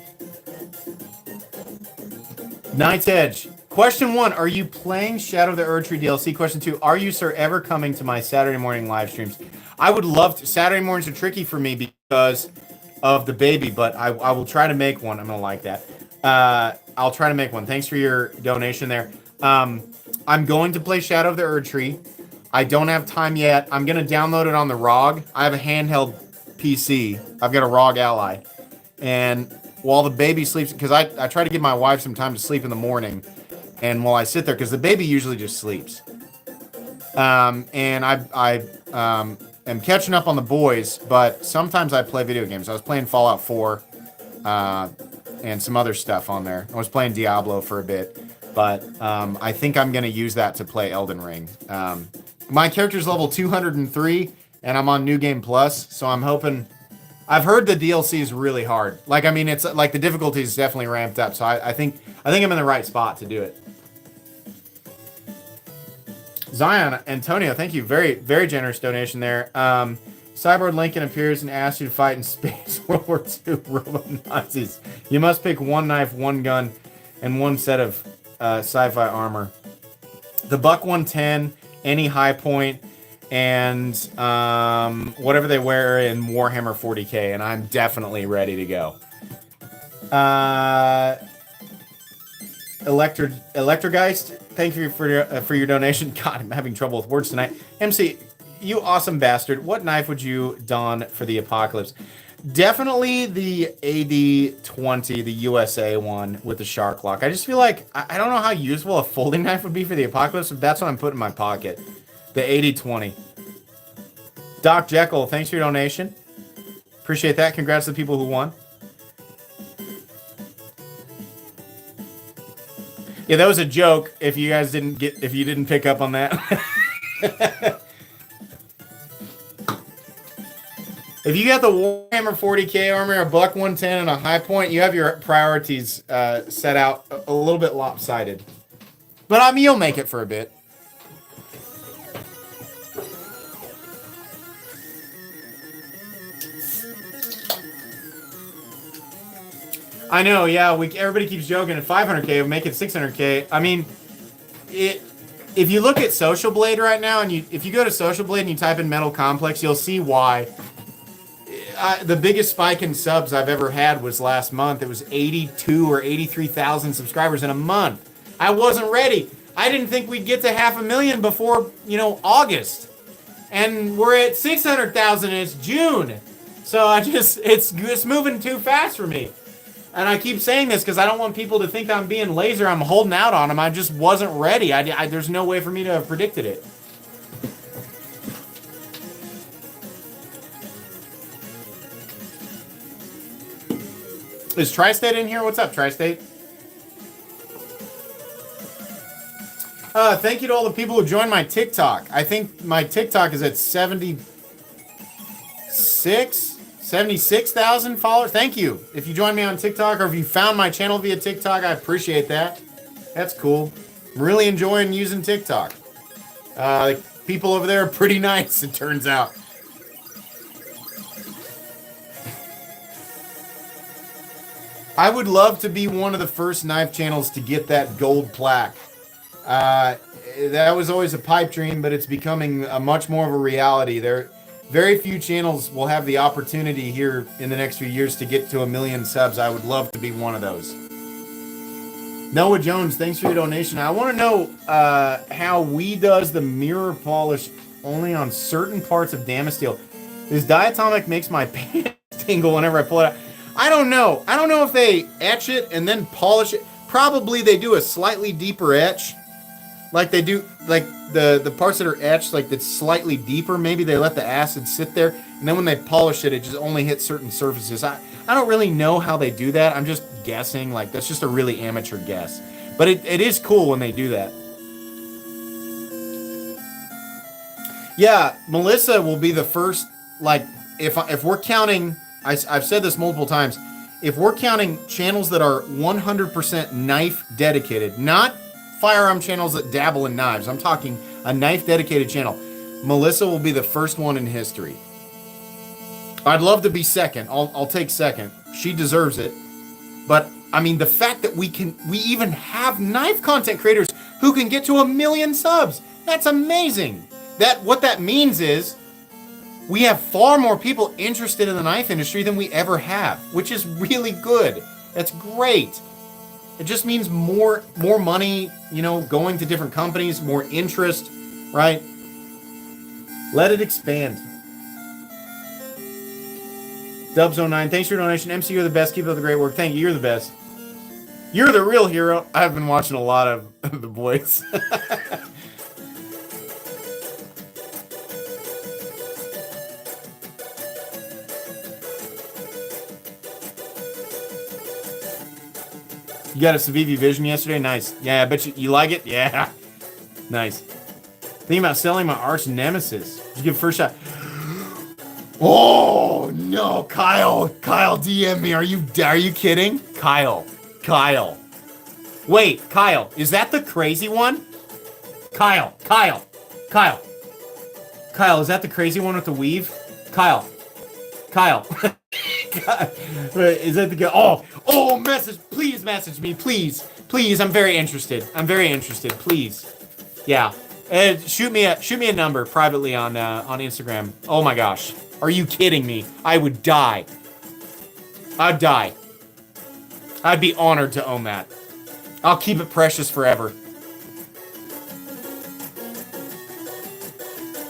Night's Edge. Question 1, are you playing Shadow of the Erdtree DLC? Question 2, are you, sir, ever coming to my Saturday morning live streams? I would love to. Saturday mornings are tricky for me because of the baby, but I will try to make one. I'm going to like that. I'll try to make one. Thanks for your donation there. I'm going to play Shadow of the Erdtree. I don't have time yet. I'm going to download it on the ROG. I have a handheld PC. I've got a ROG Ally. And while the baby sleeps, because I try to give my wife some time to sleep in the morning, and while I sit there, because the baby usually just sleeps. And I am catching up on the boys, but sometimes I play video games. I was playing Fallout 4 and some other stuff on there. I was playing Diablo for a bit, but I think I'm going to use that to play Elden Ring. My character's level 203, and I'm on New Game Plus, so I'm hoping... I've heard the DLC is really hard. Like, I mean, it's like the difficulty is definitely ramped up. So I think I'm in the right spot to do it. Zion Antonio, thank you. Very, very generous donation there. Cyborg Lincoln appears and asks you to fight in space World War II robo-Nazis. You must pick one knife, one gun, and one set of sci-fi armor. The Buck 110, any high point, and whatever they wear in Warhammer 40k, and I'm definitely ready to go. Electrogeist, thank you for your donation. God, I'm having trouble with words tonight. MC, you awesome bastard. What knife would you don for the apocalypse? Definitely the AD-20, the USA one with the shark lock. I just feel like, I don't know how useful a folding knife would be for the apocalypse, but that's what I'm putting in my pocket. The AD-20. Doc Jekyll, thanks for your donation. Appreciate that. Congrats to the people who won. Yeah, that was a joke. If you guys didn't pick up on that. If you got the Warhammer 40K armor, a buck 110, and a high point, you have your priorities set out a little bit lopsided. But I mean, you'll make it for a bit. I know, yeah. Everybody keeps joking at 500K, make it 600K. I mean, if you look at Social Blade right now, and if you go to Social Blade and you type in Metal Complex, you'll see why. The biggest spike in subs I've ever had was last month. It was 82 or 83,000 subscribers in a month. I wasn't ready. I didn't think we'd get to 500,000 before, August. And we're at 600,000 and it's June. So it's moving too fast for me. And I keep saying this because I don't want people to think I'm being lazy. I'm holding out on them. I just wasn't ready. There's no way for me to have predicted it. Is Tri-State in here? What's up, Tri-State? Thank you to all the people who joined my TikTok. I think my TikTok is at 76,000 followers. Thank you. If you joined me on TikTok or if you found my channel via TikTok, I appreciate that. That's cool. I'm really enjoying using TikTok. People over there are pretty nice, it turns out. I would love to be one of the first knife channels to get that gold plaque. That was always a pipe dream, but it's becoming a much more of a reality. Very few channels will have the opportunity here in the next few years to get to 1 million subs. I would love to be one of those. Noah Jones, thanks for your donation. I want to know how We does the mirror polish only on certain parts of Damasteel. This diatomic makes my pants tingle whenever I pull it out. I don't know. I don't know if they etch it and then polish it. Probably they do a slightly deeper etch. Like they do, like the parts that are etched, like that's slightly deeper. Maybe they let the acid sit there, and then when they polish it, it just only hits certain surfaces. I don't really know how they do that. I'm just guessing. Like that's just a really amateur guess. But it is cool when they do that. Yeah, Melissa will be the first. Like if we're counting, I've said this multiple times. If we're counting channels that are 100% knife dedicated, not firearm channels that dabble in knives. I'm talking a knife dedicated channel. Melissa will be the first one in history. I'd love to be second. I'll take second. She deserves it. But I mean, the fact that we even have knife content creators who can get to 1 million subs. That's amazing. What that means is we have far more people interested in the knife industry than we ever have, which is really good. That's great. It just means more money, going to different companies, more interest, right? Let it expand. Dubs09, thanks for your donation. MC, you're the best. Keep up the great work. Thank you. You're the best. You're the real hero. I've been watching a lot of The Boys. You got a Civivi Vision yesterday? Nice. Yeah, I bet you like it? Yeah. Nice. Thinking about selling my arch nemesis. Did you give first shot? Oh, no. Kyle, DM me. Are you kidding? Kyle. Wait, Kyle, is that the crazy one? Kyle, is that the crazy one with the weave? Kyle. Is that the guy? Oh, please message me, please, I'm very interested, please. Yeah, shoot me a number privately on Instagram. Oh my gosh, are you kidding me? I would die. I'd be honored to own that. I'll keep it precious forever.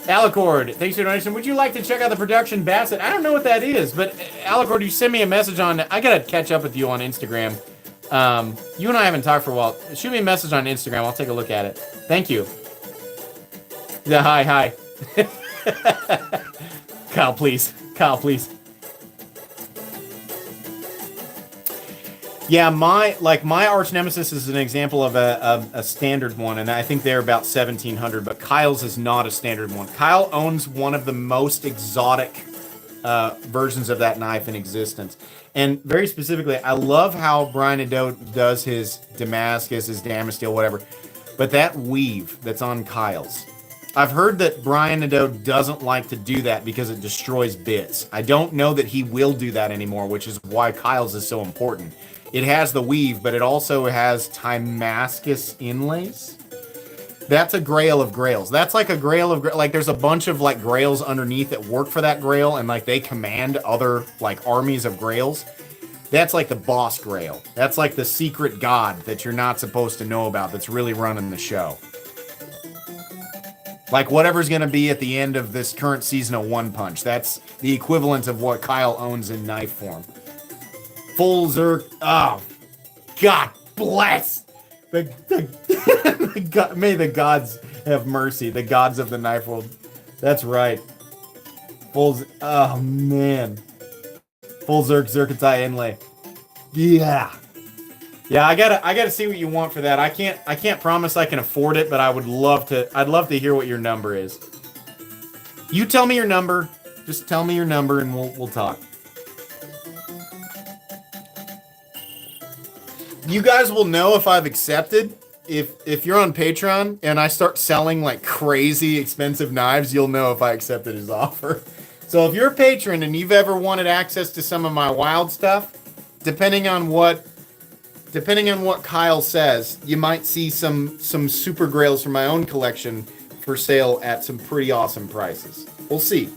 Alicord, thanks for your donation. Would you like to check out the production Bassett? I don't know what that is, but Alicord, you send me a message on. I gotta catch up with you on Instagram. You and I haven't talked for a while. Shoot me a message on Instagram. I'll take a look at it. Thank you. Yeah, hi. Kyle, please. Yeah, my arch nemesis is an example of a standard one, and I think they're about 1,700. But Kyle's is not a standard one. Kyle owns one of the most exotic versions of that knife in existence. And very specifically, I love how Brian Nadeau does his Damascus, his Damasteel, whatever. But that weave that's on Kyle's, I've heard that Brian Nadeau doesn't like to do that because it destroys bits. I don't know that he will do that anymore, which is why Kyle's is so important. It has the weave, but it also has Damascus inlays. That's a grail of grails. That's like a grail of, like, there's a bunch of like grails underneath that work for that grail, and like they command other like armies of grails. That's like the boss grail. That's like the secret god that you're not supposed to know about that's really running the show. Like whatever's going to be at the end of this current season of One Punch. That's the equivalent of what Kyle owns in knife form. Full Zerk. Oh, God bless. God, may the gods have mercy. The gods of the knife world. That's right. Oh, man. Full Zerk Zerkatai inlay. Yeah. Yeah, I gotta see what you want for that. I can't promise I can afford it, but I'd love to hear what your number is. You tell me your number. Just tell me your number and we'll talk. You guys will know if I've accepted. If you're on Patreon and I start selling like crazy expensive knives, you'll know if I accepted his offer. So if you're a patron and you've ever wanted access to some of my wild stuff, depending on what Kyle says, you might see some super grails from my own collection for sale at some pretty awesome prices. We'll see.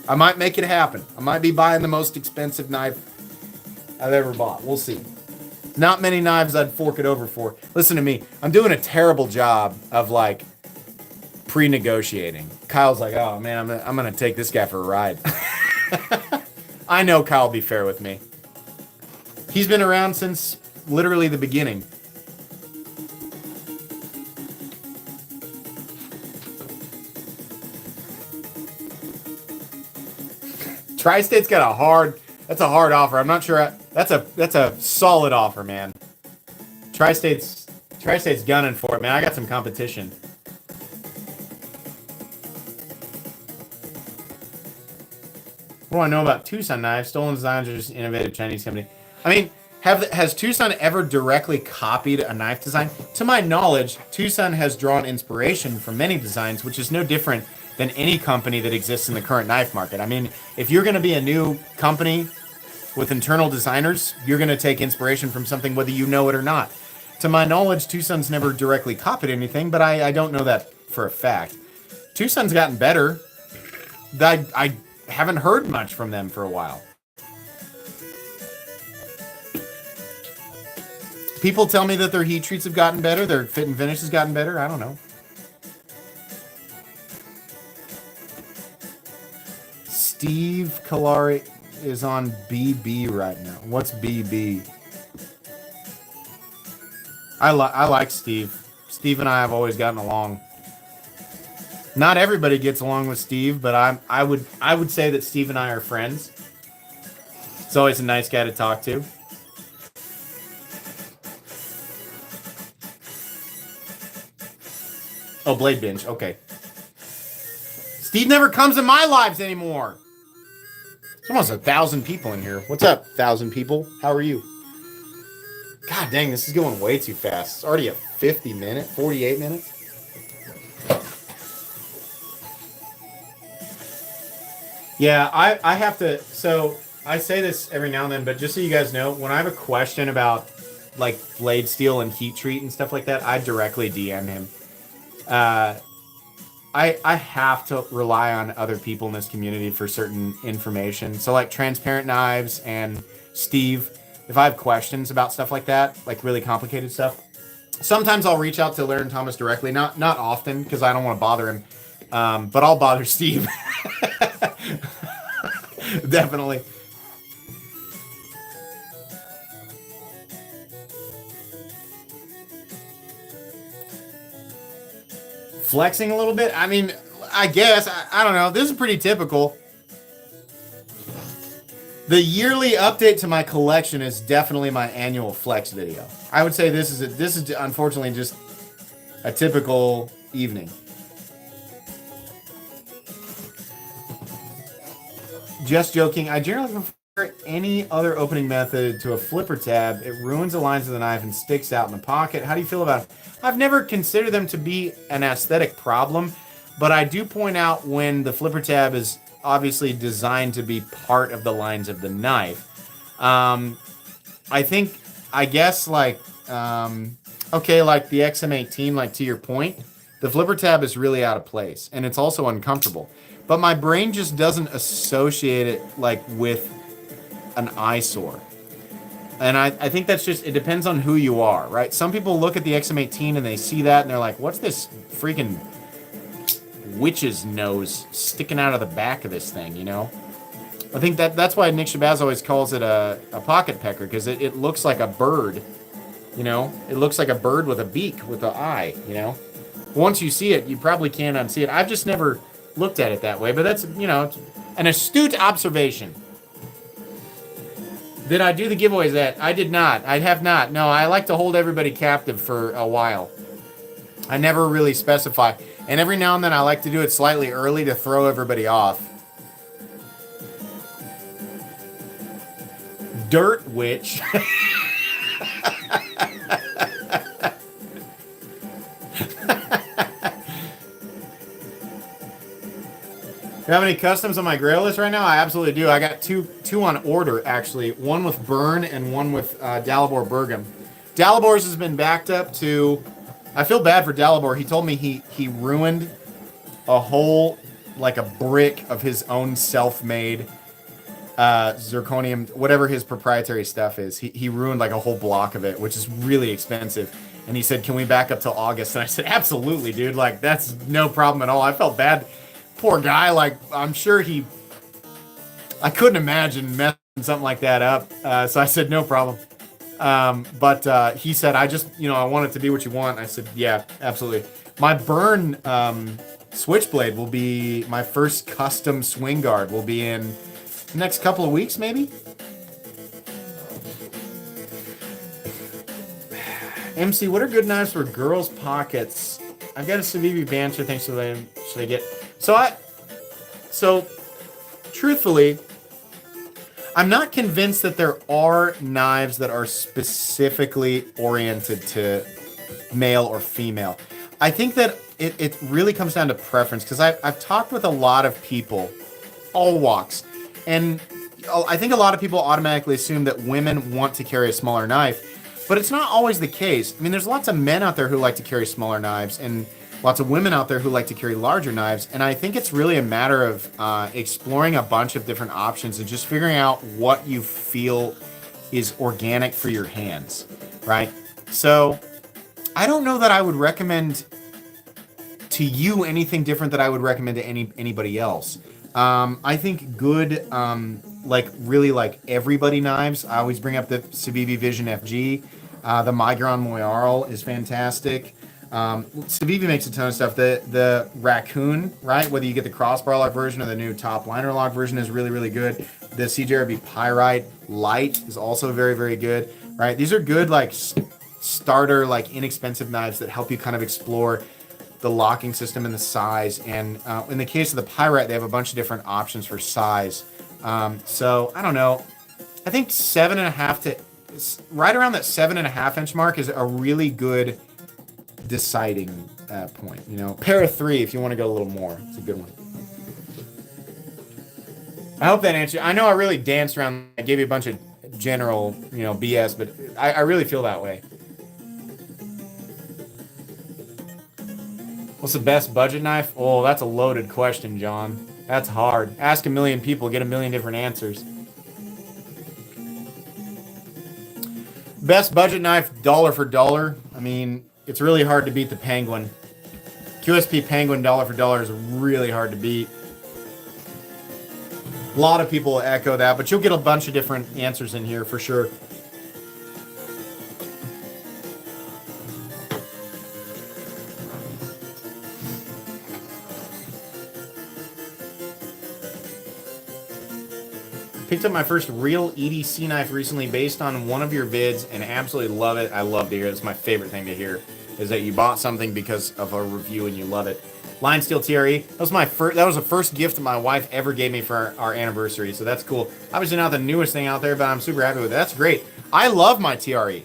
I might make it happen. I might be buying the most expensive knife I've ever bought. We'll see. Not many knives I'd fork it over for. Listen to me. I'm doing a terrible job of like pre-negotiating. Kyle's like, oh man, I'm gonna take this guy for a ride. I know Kyle will be fair with me. He's been around since literally the beginning. Tri-State's got that's a hard offer. I'm not sure. That's a solid offer, man. Tri-State's gunning for it, man. I got some competition. What do I know about Tucson knives? Stolen designs are just innovative Chinese company. I mean, has Tucson ever directly copied a knife design? To my knowledge, Tucson has drawn inspiration from many designs, which is no different than any company that exists in the current knife market. I mean, if you're going to be a new company with internal designers, you're going to take inspiration from something whether you know it or not. To my knowledge, Tucson's never directly copied anything, but I don't know that for a fact. Tucson's gotten better. I haven't heard much from them for a while. People tell me that their heat treats have gotten better, their fit and finish has gotten better. I don't know. Steve Kalari is on BB right now. What's BB? I like Steve. Steve and I have always gotten along. Not everybody gets along with Steve, but I would say that Steve and I are friends. It's always a nice guy to talk to. Oh, Blade Binge. Okay. Steve never comes in my lives anymore. There's almost 1,000 people in here. What's up, 1,000 people? How are you? God dang, this is going way too fast. It's already a 48 minutes. Yeah, I have to, so I say this every now and then, but just so you guys know, when I have a question about like blade steel and heat treat and stuff like that, I directly DM him. I have to rely on other people in this community for certain information. So like Transparent Knives and Steve, if I have questions about stuff like that, like really complicated stuff, sometimes I'll reach out to Larry Thomas directly. Not often because I don't want to bother him, but I'll bother Steve. Definitely. Flexing a little bit? I mean, I guess. I don't know. This is pretty typical. The yearly update to my collection is definitely my annual flex video. I would say this is unfortunately just a typical evening. Just joking. I generally prefer any other opening method to a flipper tab. It ruins the lines of the knife and sticks out in the pocket. How do you feel about it? I've never considered them to be an aesthetic problem, but I do point out when the flipper tab is obviously designed to be part of the lines of the knife. I guess like, okay, like the XM18, like to your point, the flipper tab is really out of place and it's also uncomfortable. But my brain just doesn't associate it like with an eyesore. And I think that's just, it depends on who you are, right? Some people look at the XM18 and they see that and they're like, what's this freaking witch's nose sticking out of the back of this thing, you know? I think that's why Nick Shabazz always calls it a pocket pecker, because it looks like a bird, you know? It looks like a bird with a beak, with an eye, you know? Once you see it, you probably can't unsee it. I've just never looked at it that way, but that's, you know, an astute observation. Did I do the giveaways that? I did not. I have not. No, I like to hold everybody captive for a while. I never really specify. And every now and then I like to do it slightly early to throw everybody off. Dirt Witch. You have any customs on my grail list right now? I absolutely do. I got two on order, actually. One with Burn and one with Dalibor Bergam. Dalibor's has been backed up to... I feel bad for Dalibor. He told me he ruined a whole, like a brick of his own self-made zirconium, whatever his proprietary stuff is. He ruined like a whole block of it, which is really expensive. And he said, can we back up till August? And I said, absolutely, dude. Like, that's no problem at all. I felt bad. Poor guy, like, I'm sure I couldn't imagine messing something like that up. So I said, no problem. But he said, I just, you know, I want it to be what you want. I said, yeah, absolutely. My Burn Switchblade will be, my first custom swing guard will be in the next couple of weeks, maybe? MC, what are good knives for girls' pockets? I've got a Civivi Banter, thanks for the, should I get... So, truthfully, I'm not convinced that there are knives that are specifically oriented to male or female. I think that it really comes down to preference, because I've talked with a lot of people, all walks, and I think a lot of people automatically assume that women want to carry a smaller knife, but it's not always the case. I mean, there's lots of men out there who like to carry smaller knives, and lots of women out there who like to carry larger knives, and I think it's really a matter of exploring a bunch of different options and just figuring out what you feel is organic for your hands, right? So I don't know that I would recommend to you anything different that I would recommend to anybody else. I think good, like really like everybody knives. I always bring up the Civivi Vision FG. The Migron Moyarl is fantastic. Civivi makes a ton of stuff. The Raccoon, right? Whether you get the crossbar lock version or the new top liner lock version is really, really good. The CJRB Pyrite Light is also very, very good, right? These are good, like, starter, like, inexpensive knives that help you kind of explore the locking system and the size. And in the case of the Pyrite, they have a bunch of different options for size. So, I don't know. I think 7.5 to... right around that 7.5 inch mark is a really good deciding point. You know, pair of 3 if you want to go a little more. It's a good one. I hope that answered. I know I really danced around. I gave you a bunch of general, you know, BS, but I really feel that way. What's the best budget knife? Oh, that's a loaded question, John. That's hard. Ask a million people, get a million different answers. Best budget knife, dollar for dollar. I mean, it's really hard to beat the Penguin. QSP Penguin dollar for dollar is really hard to beat. A lot of people echo that, but you'll get a bunch of different answers in here for sure. Picked up my first real EDC knife recently based on one of your vids and absolutely love it. I love to hear it. It's my favorite thing to hear is that you bought something because of a review and you love it. Line Steel TRE. That was my first. That was the first gift my wife ever gave me for our anniversary. So that's cool. Obviously not the newest thing out there, but I'm super happy with it. That's great. I love my TRE.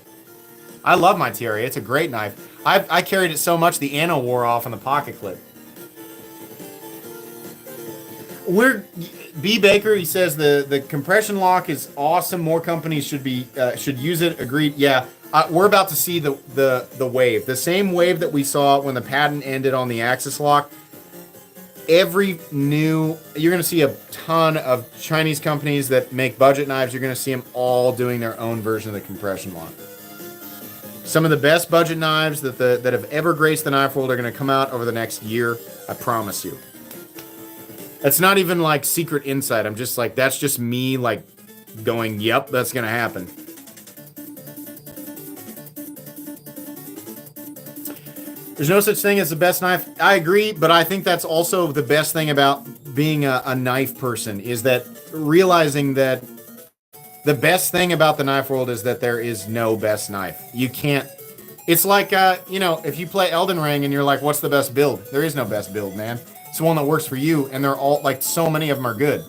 I love my TRE. It's a great knife. I carried it so much the anno wore off on the pocket clip. B Baker, he says the compression lock is awesome. More companies should use it. Agreed. Yeah, we're about to see the wave, the same wave that we saw when the patent ended on the Axis lock. You're going to see a ton of Chinese companies that make budget knives. You're going to see them all doing their own version of the compression lock. Some of the best budget knives that have ever graced the knife world are going to come out over the next year. I promise you. That's not even like secret insight. I'm just like, that's just me like going, yep, that's going to happen. There's no such thing as the best knife. I agree, but I think that's also the best thing about being a knife person is that realizing that the best thing about the knife world is that there is no best knife. You can't. It's like, if you play Elden Ring and you're like, what's the best build? There is no best build, man. It's the one that works for you, and they're all, like, so many of them are good.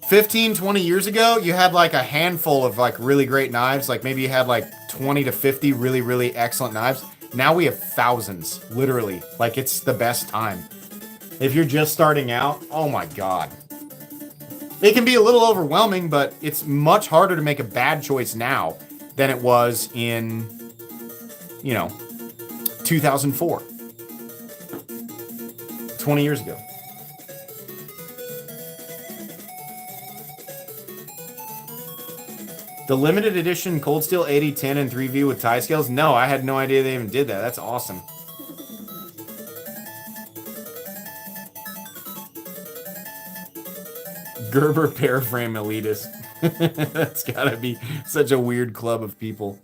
15, 20 years ago, you had, like, a handful of, like, really great knives. Like, maybe you had, like, 20 to 50 really, really excellent knives. Now we have thousands, literally. Like, it's the best time. If you're just starting out, oh my god. It can be a little overwhelming, but it's much harder to make a bad choice now than it was in, 2004. 20 years ago. The limited edition Cold Steel 8010 and 3V with tie scales? No, I had no idea they even did that. That's awesome. Gerber Paraframe elitist. That's gotta be such a weird club of people.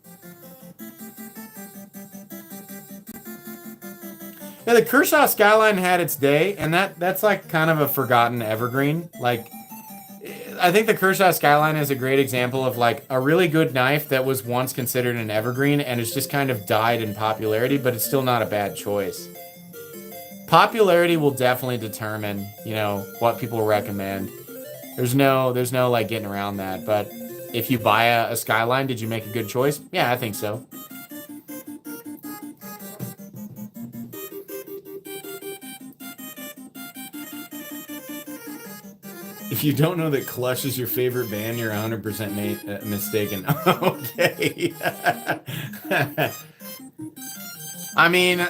Yeah, the Kershaw Skyline had its day, and that's like kind of a forgotten evergreen. Like, I think the Kershaw Skyline is a great example of like a really good knife that was once considered an evergreen and it's just kind of died in popularity, but it's still not a bad choice. Popularity will definitely determine, what people recommend. There's no like getting around that. But if you buy a Skyline, did you make a good choice? Yeah, I think so. If you don't know that Clutch is your favorite band, you're 100% mistaken. Okay. I mean,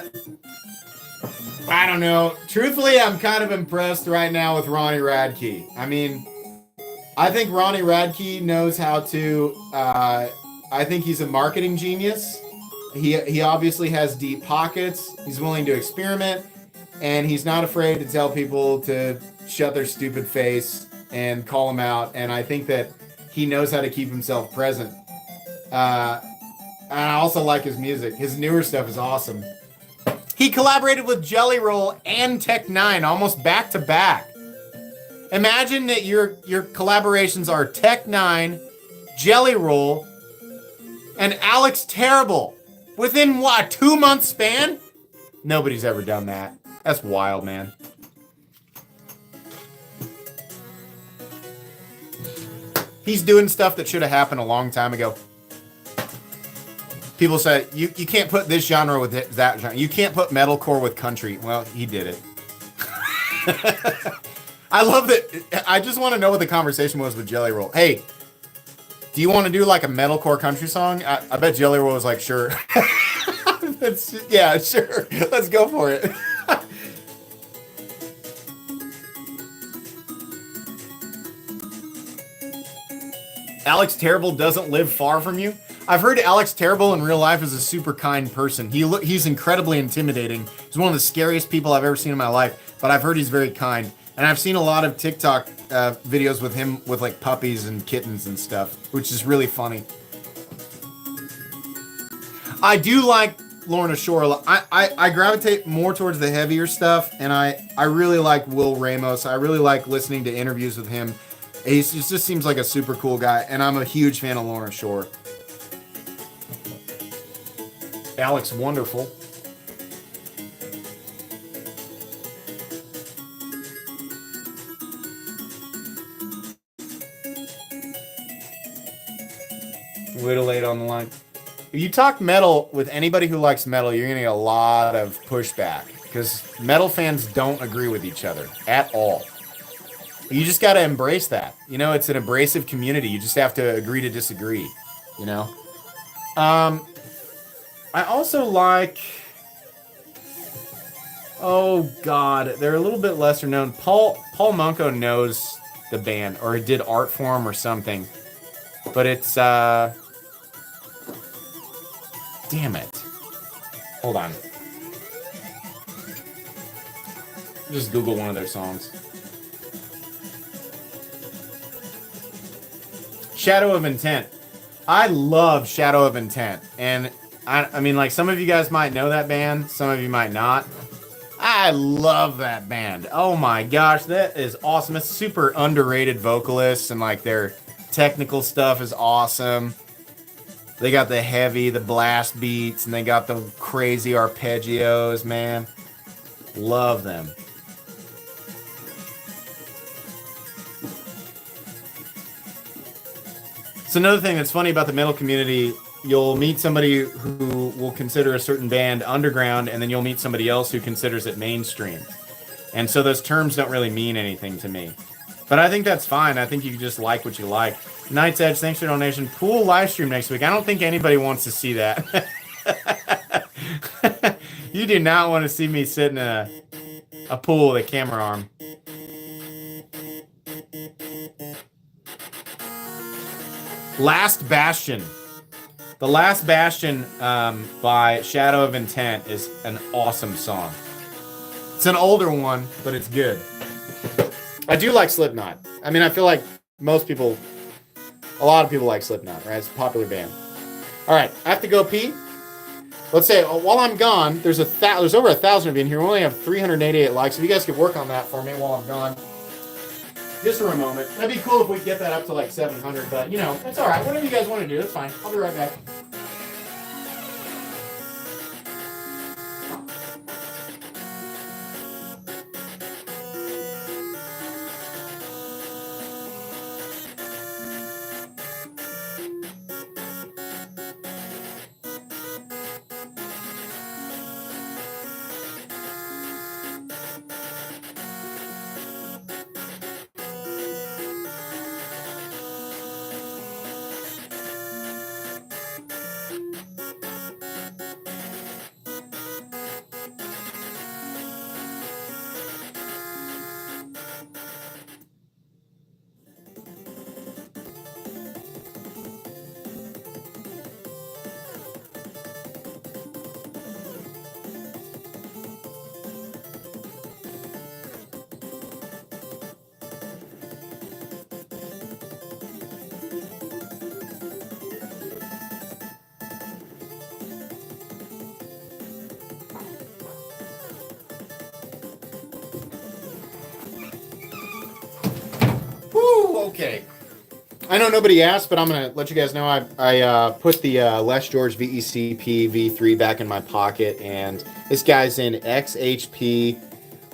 I don't know. Truthfully, I'm kind of impressed right now with Ronnie Radke. I mean, I think Ronnie Radke knows how to, I think he's a marketing genius. He obviously has deep pockets. He's willing to experiment, and he's not afraid to tell people to shut their stupid face and call him out. And I think that he knows how to keep himself present. And I also like his music. His newer stuff is awesome. He collaborated with Jelly Roll and Tech 9 almost back to back. Imagine that your collaborations are Tech 9, Jelly Roll, and Alex Terrible within what, 2 month span? Nobody's ever done that. That's wild, man. He's doing stuff that should have happened a long time ago. People say, you can't put this genre with that genre. You can't put metalcore with country. Well, he did it. I love that. I just want to know what the conversation was with Jelly Roll. Hey, do you want to do like a metalcore country song? I bet Jelly Roll was like, sure. Yeah, sure. Let's go for it. Alex Terrible doesn't live far from you. I've heard Alex Terrible in real life is a super kind person. He's incredibly intimidating. He's one of the scariest people I've ever seen in my life, but I've heard he's very kind. And I've seen a lot of TikTok videos with him with like puppies and kittens and stuff, which is really funny. I do like Lorna Shore. I gravitate more towards the heavier stuff, and I really like Will Ramos. I really like listening to interviews with him. He just seems like a super cool guy, and I'm a huge fan of Lorna Shore. Alex Wonderful. Little late on the line. If you talk metal with anybody who likes metal, you're gonna get a lot of pushback because metal fans don't agree with each other at all. You just got to embrace that. You know, it's an abrasive community. You just have to agree to disagree, you know? I also like... Oh, God. They're a little bit lesser known. Paul Munko knows the band, or he did art for him or something. But it's... Damn it. Hold on. Just Google one of their songs. Shadow of Intent. I love Shadow of Intent. And I mean, like, some of you guys might know that band. Some of you might not. I love that band. Oh my gosh, that is awesome. It's super underrated vocalists, and like their technical stuff is awesome. They got the heavy, the blast beats, and they got the crazy arpeggios, man. Love them. So another thing that's funny about the metal community, you'll meet somebody who will consider a certain band underground, and then you'll meet somebody else who considers it mainstream. And so those terms don't really mean anything to me. But I think that's fine. I think you can just like what you like. Night's Edge, thanks for your donation. Pool live stream next week. I don't think anybody wants to see that. You do not want to see me sit in a pool with a camera arm. Last Bastion. The Last Bastion by Shadow of Intent is an awesome song. It's an older one, but it's good. I do like Slipknot. I mean, I feel like a lot of people like Slipknot, right? It's a popular band. All right, I have to go pee. Let's say while I'm gone, there's over 1,000 of you in here. We only have 388 likes. If you guys could work on that for me while I'm gone. Just for a moment. That'd be cool if we get that up to like 700, but you know, that's all right. Whatever you guys want to do, that's fine. I'll be right back. Okay. I know nobody asked, but I'm going to let you guys know I put the Les George VECP V3 back in my pocket, and this guy's in XHP,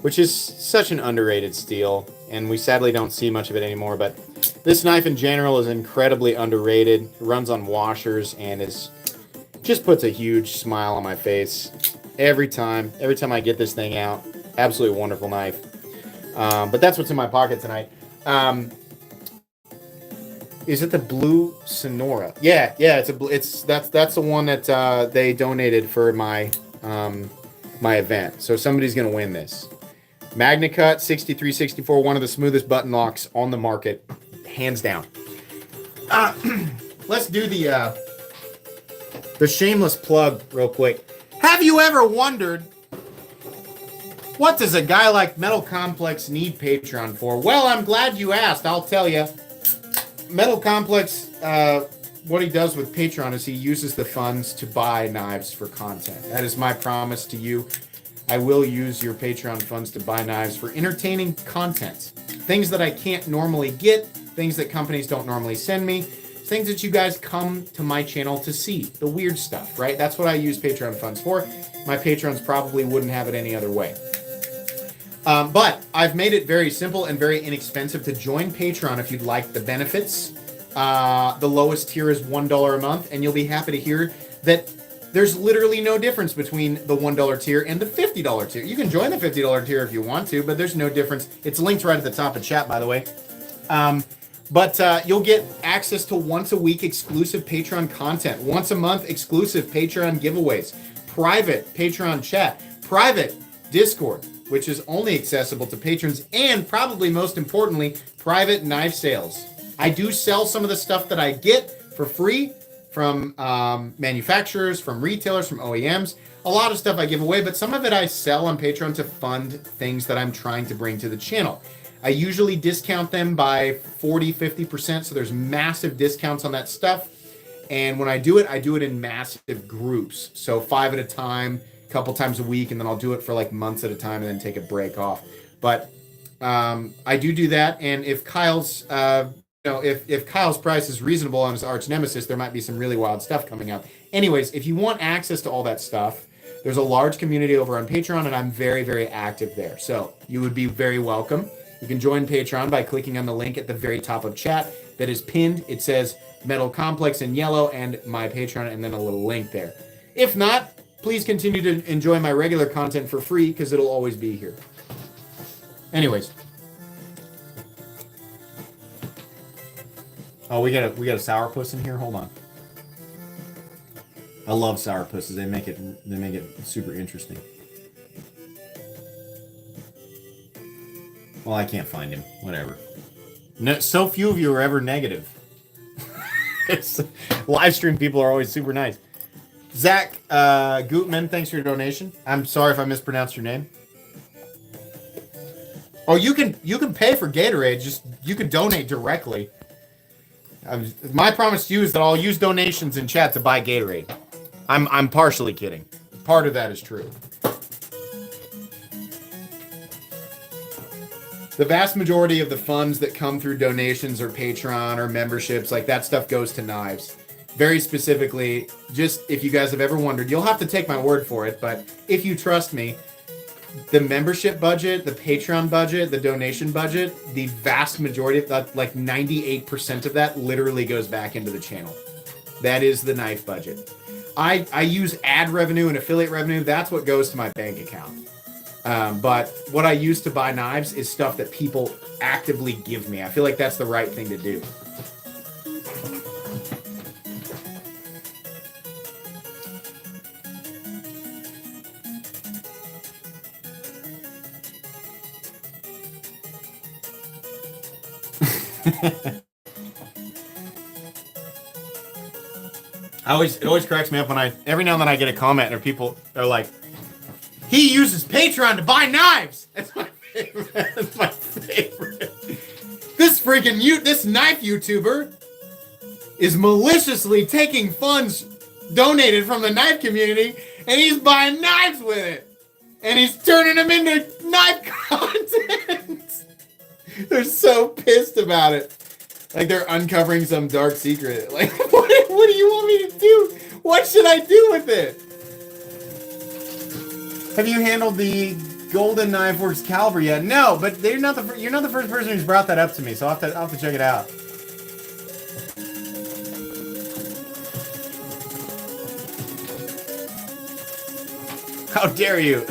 which is such an underrated steel, and we sadly don't see much of it anymore, but this knife in general is incredibly underrated. It runs on washers and just puts a huge smile on my face every time I get this thing out. Absolutely wonderful knife. But that's what's in my pocket tonight. Is it the blue Sonora? Yeah, that's the one that they donated for my my event. So somebody's gonna win this. MagnaCut 6364, one of the smoothest button locks on the market, hands down. Let's do the shameless plug real quick. Have you ever wondered, what does a guy like Metal Complex need Patreon for? Well, I'm glad you asked. I'll tell you. Metal Complex, what he does with Patreon is he uses the funds to buy knives for content. That is my promise to you. I will use your Patreon funds to buy knives for entertaining content. Things that I can't normally get, things that companies don't normally send me, things that you guys come to my channel to see. The weird stuff, right? That's what I use Patreon funds for. My patrons probably wouldn't have it any other way. But I've made it very simple and very inexpensive to join Patreon if you'd like the benefits The lowest tier is $1 a month, and you'll be happy to hear that there's literally no difference between the $1 tier and the $50 tier. You can join the $50 tier if you want to, but there's no difference. It's linked right at the top of chat, by the way. But you'll get access to once a week exclusive Patreon content, once a month exclusive Patreon giveaways, private Patreon chat, private Discord, which is only accessible to patrons, and probably most importantly, private knife sales. I do sell some of the stuff that I get for free from manufacturers, from retailers, from OEMs. A lot of stuff I give away, but some of it I sell on Patreon to fund things that I'm trying to bring to the channel. I usually discount them by 40, 50%, so there's massive discounts on that stuff. And when I do it in massive groups. So 5 at a time, a couple times a week, and then I'll do it for like months at a time and then take a break off. But I do that, and if Kyle's if Kyle's price is reasonable on his arch nemesis, there might be some really wild stuff coming up. Anyways, if you want access to all that stuff, there's a large community over on Patreon, and I'm very, very active there. So you would be very welcome. You can join Patreon by clicking on the link at the very top of chat that is pinned. It says Metal Complex in yellow and my Patreon, and then a little link there. If not, please continue to enjoy my regular content for free because it'll always be here. Anyways. Oh, we got a sourpuss in here. Hold on. I love sourpusses. They make it super interesting. Well, I can't find him. Whatever. No, so few of you are ever negative. Live stream people are always super nice. Zach Gutman, thanks for your donation. I'm sorry if I mispronounced your name. Oh, you can pay for Gatorade. Just you can donate directly. My promise to you is that I'll use donations in chat to buy Gatorade. I'm partially kidding. Part of that is true. The vast majority of the funds that come through donations or Patreon or memberships, like that stuff goes to knives. Very specifically, just if you guys have ever wondered, you'll have to take my word for it, but if you trust me, the membership budget, the Patreon budget, the donation budget, the vast majority of that, like 98% of that literally goes back into the channel. That is the knife budget. I use ad revenue and affiliate revenue. That's what goes to my bank account. But what I use to buy knives is stuff that people actively give me. I feel like that's the right thing to do. It always cracks me up when every now and then I get a comment or people are like, he uses Patreon to buy knives. That's my favorite. That's my favorite. This knife YouTuber is maliciously taking funds donated from the knife community and he's buying knives with it. And he's turning them into knife content. They're so pissed about it. Like they're uncovering some dark secret. Like, what do you want me to do? What should I do with it? Have you handled the Golden Knife Works caliber yet? No, but you're not the first person who's brought that up to me, so I'll have to check it out. How dare you?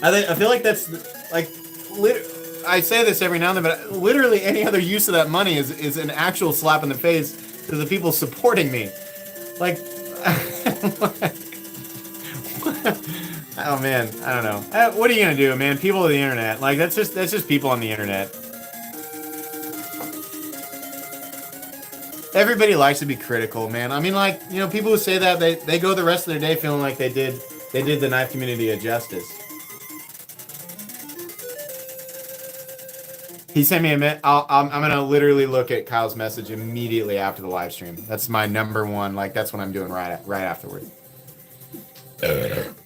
I feel like that's like I say this every now and then, but literally any other use of that money is an actual slap in the face to the people supporting me. Like, oh man, I don't know. What are you gonna do, man? People of the internet, like that's just people on the internet. Everybody likes to be critical, man. I mean, like, you know, people who say that they go the rest of their day feeling like they did the knife community a justice. He sent me a minute. I'm gonna literally look at Kyle's message immediately after the live stream. That's my number one. Like that's what I'm doing right afterward.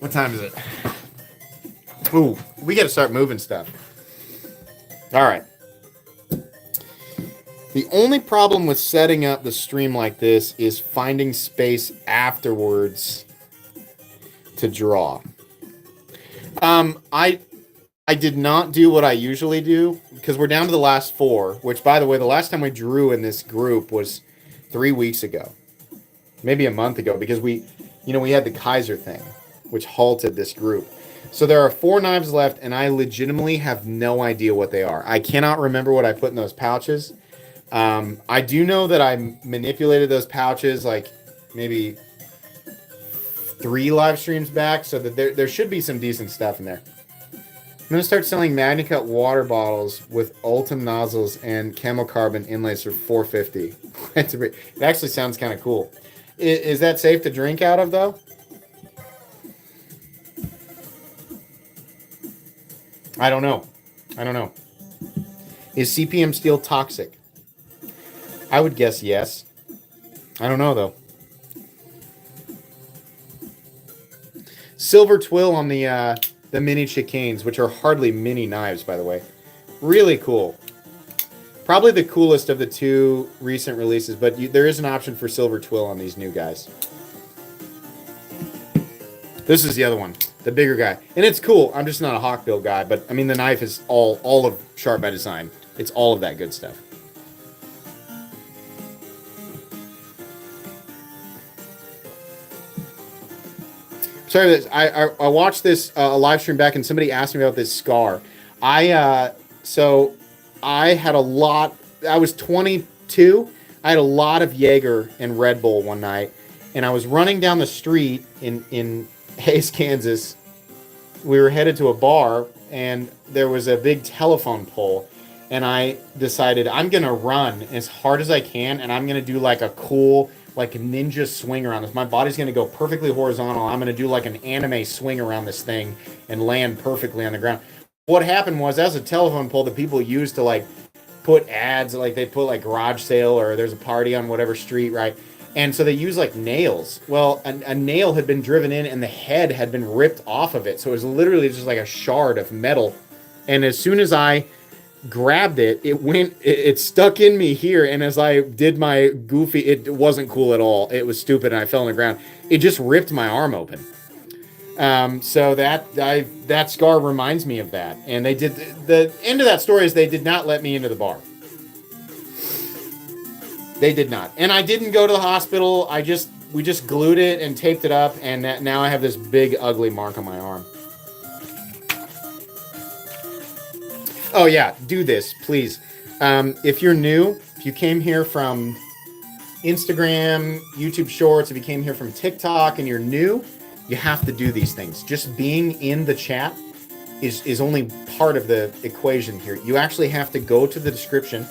What time is it? Ooh, we got to start moving stuff. All right. The only problem with setting up the stream like this is finding space afterwards to draw. I did not do what I usually do because we're down to the last 4, which, by the way, the last time we drew in this group was 3 weeks ago, maybe a month ago, because we had the Kaiser thing, which halted this group. So there are 4 knives left, and I legitimately have no idea what they are. I cannot remember what I put in those pouches. I do know that I manipulated those pouches like maybe 3 live streams back, so that there should be some decent stuff in there. I'm going to start selling MagnaCut water bottles with Ultim nozzles and chemocarbon inlays for $4.50. It actually sounds kind of cool. Is that safe to drink out of, though? I don't know. Is CPM steel toxic? I would guess yes. I don't know, though. Silver twill on the mini chicanes, which are hardly mini knives, by the way. Really cool. Probably the coolest of the 2 recent releases, but there is an option for silver twill on these new guys. This is the other one, the bigger guy. And it's cool. I'm just not a hawkbill guy, but I mean the knife is all of Sharp by Design. It's all of that good stuff. Sorry, I watched this live stream back, and somebody asked me about this scar. So I had a lot. I was 22. I had a lot of Jaeger and Red Bull one night, and I was running down the street in Hays, Kansas. We were headed to a bar, and there was a big telephone pole, and I decided I'm gonna run as hard as I can, and I'm gonna do like a cool, like ninja swing around this. My body's gonna go perfectly horizontal. I'm gonna do like an anime swing around this thing and land perfectly on the ground. What happened was, as a telephone pole that people use to like put ads, like they put like garage sale or there's a party on whatever street, right? And so they use like nails. Well, a nail had been driven in and the head had been ripped off of it. So it was literally just like a shard of metal. And as soon as I grabbed it, it stuck in me here, and as I did my goofy, it wasn't cool at all. It was stupid, and I fell on the ground. It just ripped my arm open. So that scar reminds me of that. And the end of that story is they did not let me into the bar. They did not, and I didn't go to the hospital. We just glued it and taped it up, and now I have this big ugly mark on my arm. Oh yeah, do this, please. If you're new, if you came here from Instagram, YouTube Shorts, if you came here from TikTok and you're new, you have to do these things. Just being in the chat is only part of the equation here. You actually have to go to the description,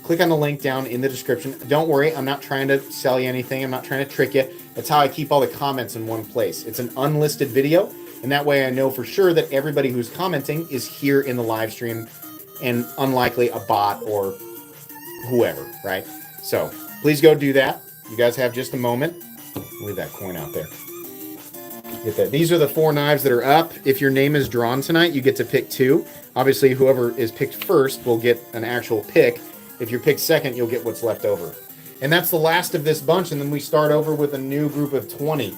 click on the link down in the description. Don't worry, I'm not trying to sell you anything. I'm not trying to trick you. That's how I keep all the comments in one place. It's an unlisted video, and that way I know for sure that everybody who's commenting is here in the live stream, and unlikely a bot or whoever, right? So please go do that. You guys have just a moment. Leave that coin out there. Get that. These are the 4 knives that are up. If your name is drawn tonight, you get to pick 2. Obviously, whoever is picked first will get an actual pick. If you're picked second, you'll get what's left over. And that's the last of this bunch, and then we start over with a new group of 20.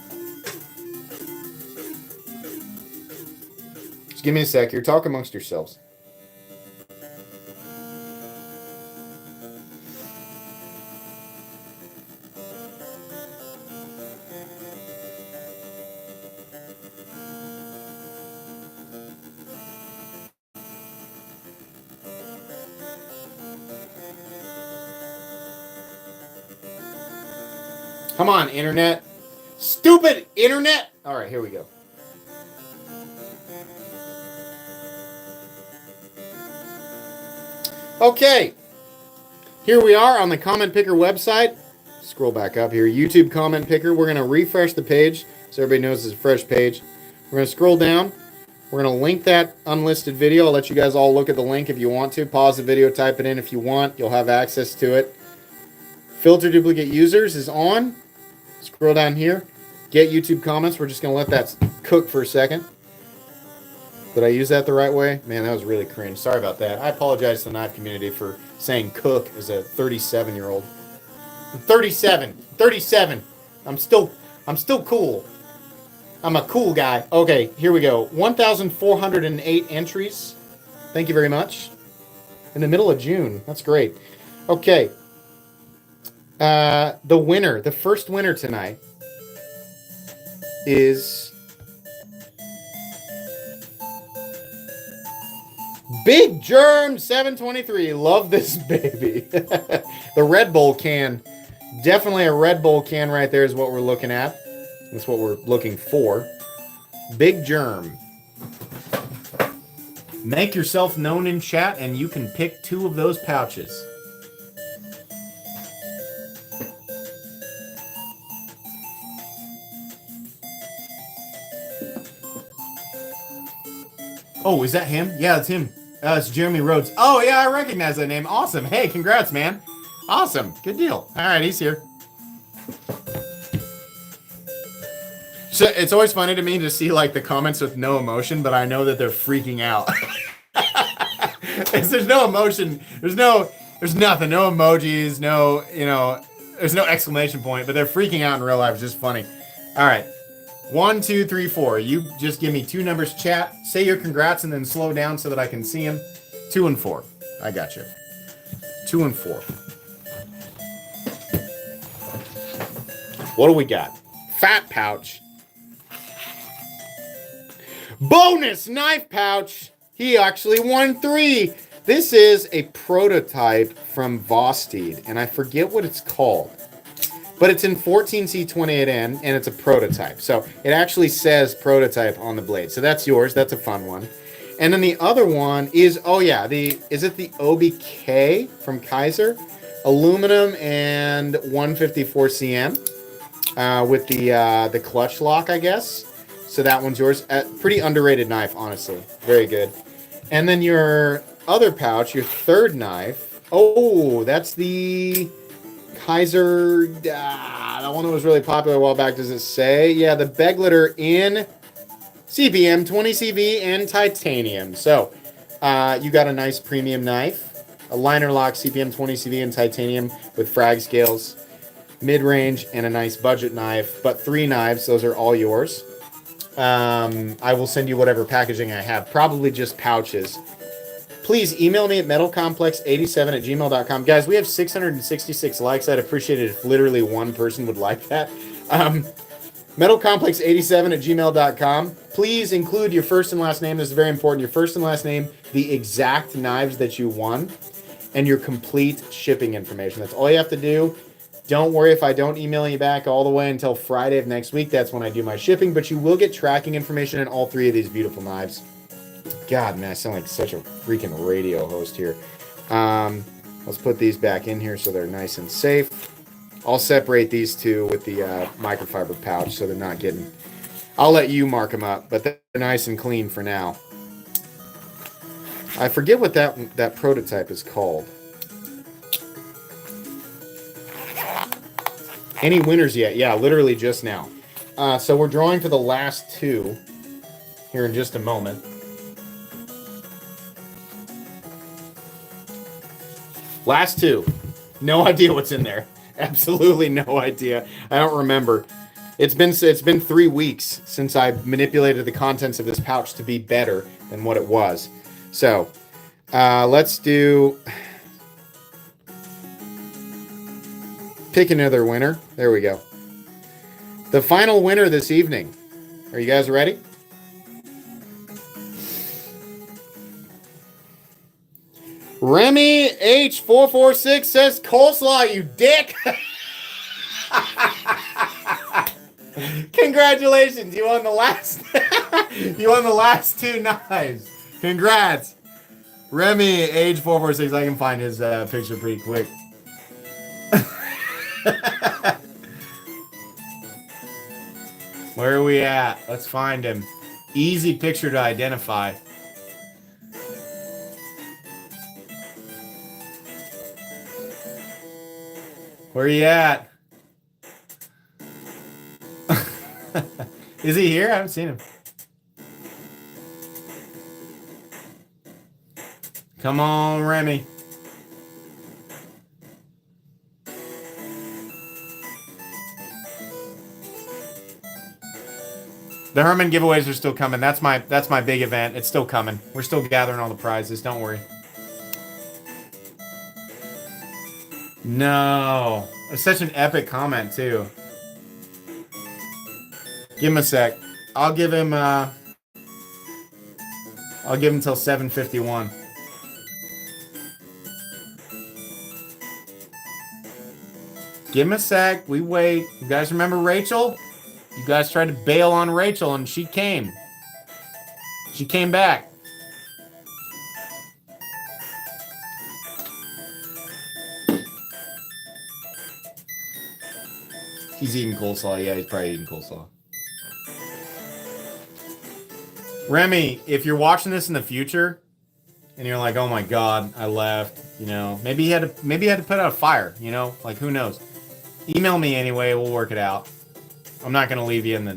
Just give me a sec here. Talk amongst yourselves. Come on, internet. Stupid internet. All right, here we go. Okay. Here we are on the comment picker website. Scroll back up here. YouTube comment picker. We're going to refresh the page so everybody knows it's a fresh page. We're going to scroll down. We're going to link that unlisted video. I'll let you guys all look at the link if you want to. Pause the video, type it in if you want. You'll have access to it. Filter duplicate users is on. Scroll down here. Get YouTube comments. We're just going to let that cook for a second. Did I use that the right way? Man, that was really cringe. Sorry about that. I apologize to the knife community for saying cook as a 37-year-old. I'm 37. 37. I'm still cool. I'm a cool guy. Okay, here we go. 1,408 entries Thank you very much. In the middle of June. That's great. Okay. The first winner tonight is Big Germ 723. Love this baby. The Red Bull can. Definitely a Red Bull can right there is what we're looking at. That's what we're looking for. Big Germ. Make yourself known in chat and you can pick 2 of those pouches. Oh, is that him? Yeah, it's him. It's Jeremy Rhodes. Oh, yeah, I recognize that name. Awesome. Hey, congrats, man. Awesome. Good deal. All right, he's here. So it's always funny to me to see like the comments with no emotion, but I know that they're freaking out. There's no emotion. There's nothing. No emojis. No, there's no exclamation point, but they're freaking out in real life. It's just funny. All right. 1, 2, 3, 4. You just give me 2 numbers, chat. Say your congrats and then slow down so that I can see them. 2 and 4. I got you. 2 and 4. What do we got? Fat pouch. Bonus knife pouch. He actually won 3. This is a prototype from Vosteed, and I forget what it's called. But it's in 14C28N, and it's a prototype. So it actually says prototype on the blade. So that's yours. That's a fun one. And then the other one is, is it the OBK from Kaiser? Aluminum and 154 CM with the clutch lock, I guess. So that one's yours. Pretty underrated knife, honestly. Very good. And then your other pouch, your third knife. Oh, that's the Kaiser. That one that was really popular a while back. Does it say? Yeah, the Begleiter in CBM, 20 CV, and titanium. So you got a nice premium knife. A liner lock CPM 20 CV and titanium with frag scales. Mid-range and a nice budget knife. But 3 knives. Those are all yours. I will send you whatever packaging I have. Probably just pouches. Please email me at metalcomplex87@gmail.com. Guys, we have 666 likes. I'd appreciate it if literally one person would like that. Metalcomplex87@gmail.com. Please include your first and last name. This is very important. Your first and last name, the exact knives that you won, and your complete shipping information. That's all you have to do. Don't worry if I don't email you back all the way until Friday of next week. That's when I do my shipping, but you will get tracking information in all 3 of these beautiful knives. God, man, I sound like such a freaking radio host here. Let's put these back in here so they're nice and safe. I'll separate these 2 with the microfiber pouch so they're not getting... I'll let you mark them up, but they're nice and clean for now. I forget what that prototype is called. Any winners yet? Yeah, literally just now. So we're drawing for the last 2 here in just a moment. Last 2. No idea what's in there. Absolutely no idea. I don't remember. It's been 3 weeks since I manipulated the contents of this pouch to be better than what it was. So let's do... Pick another winner. There we go. The final winner this evening. Are you guys ready? Remy H446 says coleslaw, you dick. Congratulations. You won the last you won the last 2 knives. Congrats. Remy H446. I can find his picture pretty quick. Where are we at? Let's find him. Easy picture to identify. Where are you at? Is he here? I haven't seen him. Come on, Remy. The Herman giveaways are still coming. That's my big event. It's still coming. We're still gathering all the prizes. Don't worry. No. It's such an epic comment, too. Give him a sec. I'll give him till 7:51. Give him a sec. We wait. You guys remember Rachel? You guys tried to bail on Rachel, and she came. She came back. He's eating coleslaw. Yeah, he's probably eating coleslaw. Remy, if you're watching this in the future, and you're like, "Oh my God, I left," you know, maybe he had to put out a fire, you know, like who knows? Email me anyway. We'll work it out. I'm not gonna leave you in the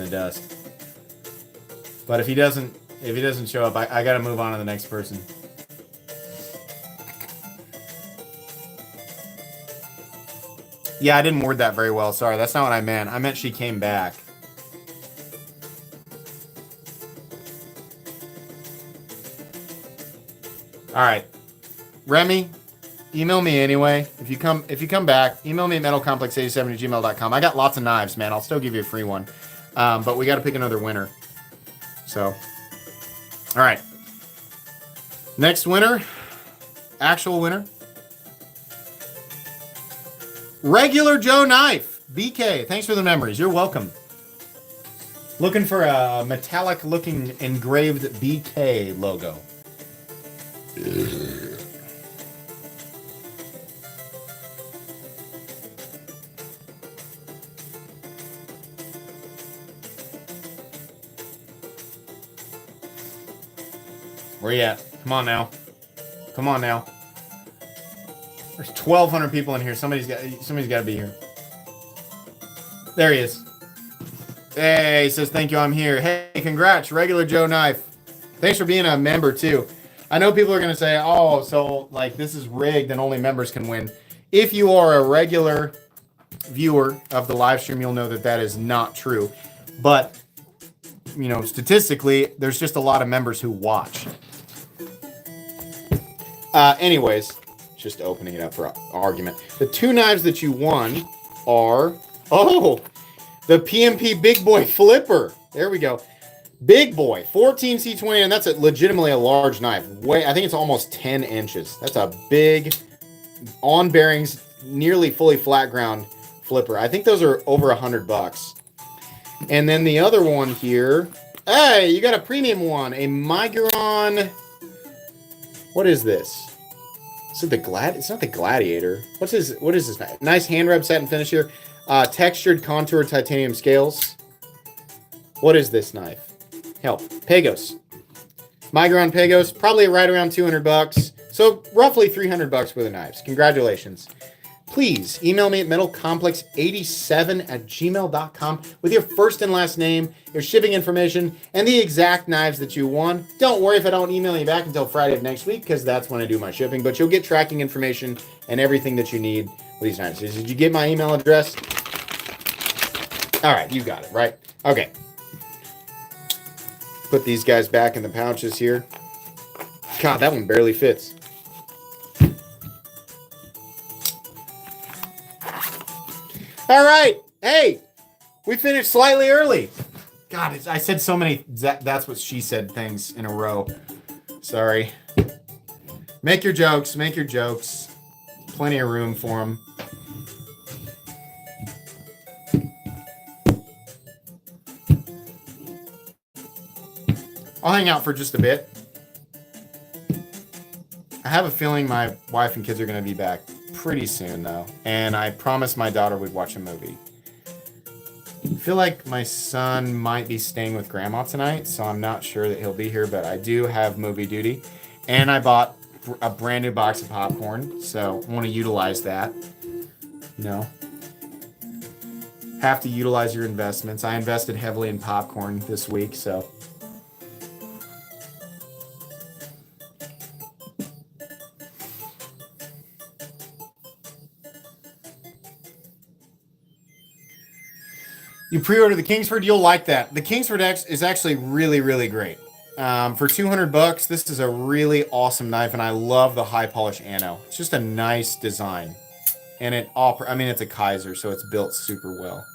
dust. But if he doesn't show up, I gotta move on to the next person. Yeah, I didn't word that very well. Sorry, that's not what I meant. I meant she came back. All right, Remy, email me anyway. If you come back, email me at metalcomplex87@gmail.com. I got lots of knives, man. I'll still give you a free one. But we got to pick another winner. So, all right. Next winner, actual winner. Regular Joe Knife, BK. Thanks for the memories. You're welcome. Looking for a metallic looking engraved BK logo. Where you at? Come on now. Come on now. There's 1,200 people in here. Somebody's got to be here. There he is. Hey, he says, thank you, I'm here. Hey, congrats, Regular Joe Knife. Thanks for being a member, too. I know people are going to say, oh, so, like, this is rigged and only members can win. If you are a regular viewer of the live stream, you'll know that that is not true. But, you know, statistically, there's just a lot of members who watch. Anyways, just opening it up for argument. The two knives that you won are, the PMP Big Boy Flipper. There we go. Big Boy, 14C20, and that's legitimately a large knife. I think it's almost 10 inches. That's a big, on bearings, nearly fully flat ground flipper. I think those are over $100. And then the other one here, hey, you got a premium one, a Micron. What is this? Is it the It's not the Gladiator. What is this knife? Nice hand rub satin finish here. Textured contour titanium scales. What is this knife? Help. Pagos. Micron Pagos, probably right around $200. So roughly $300 for the knives. Congratulations. Please email me at metalcomplex87@gmail.com with your first and last name, your shipping information, and the exact knives that you won. Don't worry if I don't email you back until Friday of next week, because that's when I do my shipping, but you'll get tracking information and everything that you need with these knives. Did you get my email address? All right, you got it, right? Okay. Put these guys back in the pouches here. God, that one barely fits. All right. Hey, we finished slightly early. God, I said so many that's what she said things in a row. Sorry. Make your jokes. Make your jokes. Plenty of room for them. I'll hang out for just a bit. I have a feeling my wife and kids are going to be back pretty soon, though. And I promised my daughter we'd watch a movie. I feel like my son might be staying with grandma tonight, so I'm not sure that he'll be here, but I do have movie duty. And I bought a brand new box of popcorn, so I want to utilize that. You know, have to utilize your investments. I invested heavily in popcorn this week, so... You pre-order the Kingsford, you'll like that. The Kingsford X is actually really, really great. For $200, this is a really awesome knife, and I love the high polish ano. It's just a nice design, and I mean, it's a Kaiser, so it's built super well.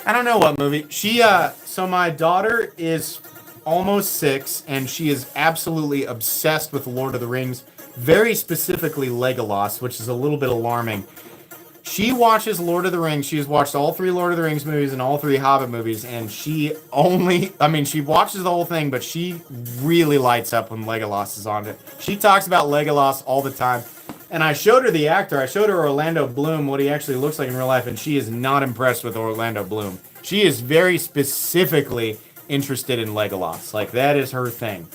I don't know what movie. So my daughter is almost 6, and she is absolutely obsessed with Lord of the Rings, very specifically Legolas, which is a little bit alarming. She watches Lord of the Rings. She has watched all 3 Lord of the Rings movies and all 3 Hobbit movies, and she watches the whole thing, but she really lights up when Legolas is on it. She talks about Legolas all the time. And I showed her the actor. I showed her Orlando Bloom, what he actually looks like in real life, and she is not impressed with Orlando Bloom. She is very specifically interested in Legolas. Like, that is her thing.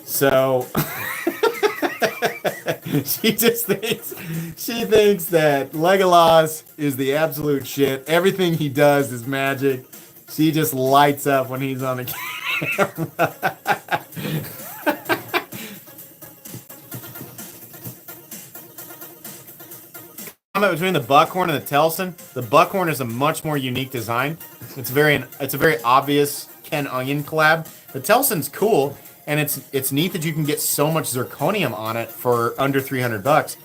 So, she thinks that Legolas is the absolute shit. Everything he does is magic. She just lights up when he's on the camera. Between the Buckhorn and the Telson, the Buckhorn is a much more unique design. It's a very obvious Ken Onion collab. The Telson's cool, and it's neat that you can get so much zirconium on it for under $300.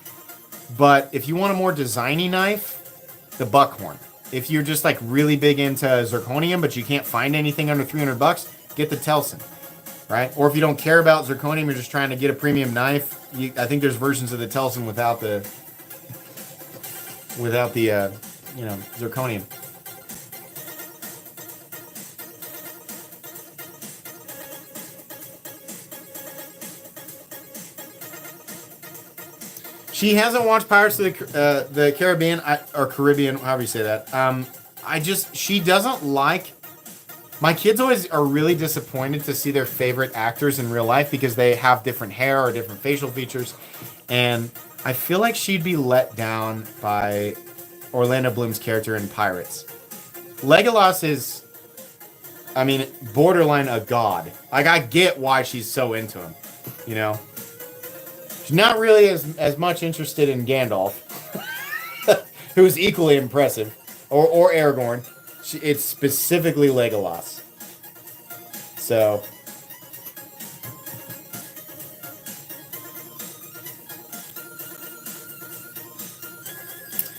But if you want a more designy knife, the Buckhorn. If you're just like really big into zirconium, but you can't find anything under $300, get the Telson, right? Or if you don't care about zirconium, you're just trying to get a premium knife. I think there's versions of the Telson without the zirconium. She hasn't watched Pirates of the Caribbean, or Caribbean, however you say that. She doesn't like. My kids always are really disappointed to see their favorite actors in real life because they have different hair or different facial features, and I feel like she'd be let down by Orlando Bloom's character in Pirates. Legolas is, borderline a god. Like, I get why she's so into him, you know? She's not really as much interested in Gandalf, who's equally impressive, or Aragorn. It's specifically Legolas. So...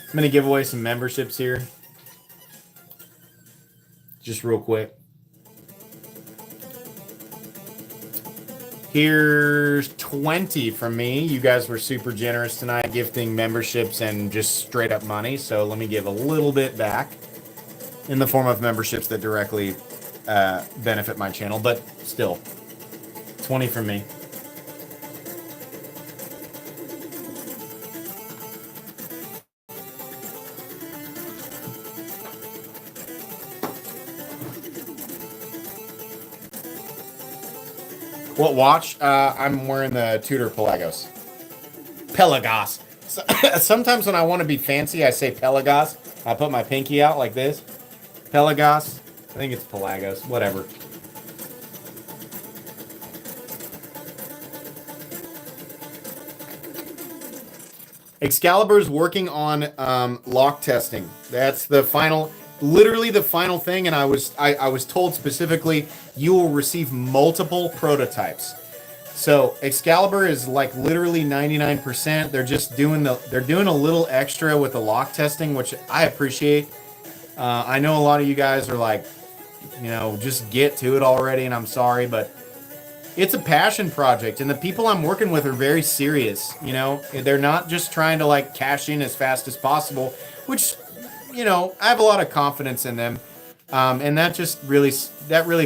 I'm going to give away some memberships here. Just real quick. Here's 20 from me. You guys were super generous tonight, gifting memberships and just straight up money. So let me give a little bit back in the form of memberships that directly benefit my channel. But still, 20 from me. What watch? I'm wearing the Tudor Pelagos. Pelagos. So, sometimes when I want to be fancy, I say Pelagos. I put my pinky out like this. Pelagos. I think it's Pelagos. Whatever. Excalibur's working on lock testing. That's the final... Literally the final thing, and I was told specifically you will receive multiple prototypes. So Excalibur is like literally 99%. They're just doing a little extra with the lock testing, which I appreciate. I know a lot of you guys are like, just get to it already, and I'm sorry, but it's a passion project, and the people I'm working with are very serious. They're not just trying to like cash in as fast as possible, which. I have a lot of confidence in them, and that just really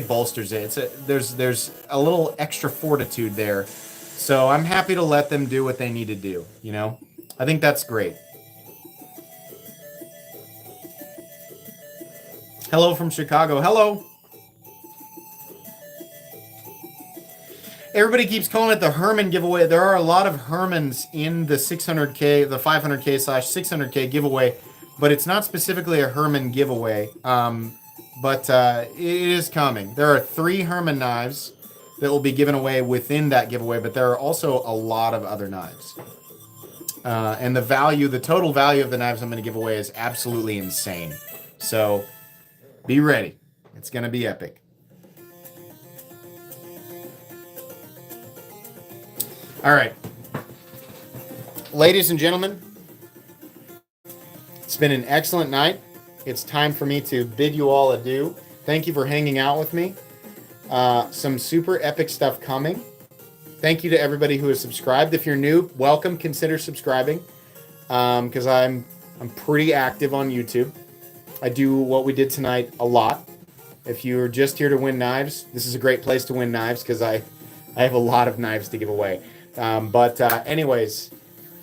bolsters it. There's a little extra fortitude there, so I'm happy to let them do what they need to do. I think that's great. Hello from Chicago. Hello. Everybody keeps calling it the Herman giveaway. There are a lot of Hermans in the 600K, the 500K/600K giveaway. But it's not specifically a Herman giveaway. But it is coming. There are 3 Herman knives. that will be given away within that giveaway, but there are also a lot of other knives. And the total value of the knives I'm going to give away is absolutely insane. So be ready. It's going to be epic. All right. Ladies and gentlemen, it's been an excellent night. It's time for me to bid you all adieu. Thank you for hanging out with me. Some super epic stuff coming. Thank you to everybody who has subscribed. If you're new, welcome. Consider subscribing because I'm pretty active on YouTube. I do what we did tonight a lot. If you're just here to win knives, this is a great place to win knives because I have a lot of knives to give away. Anyways,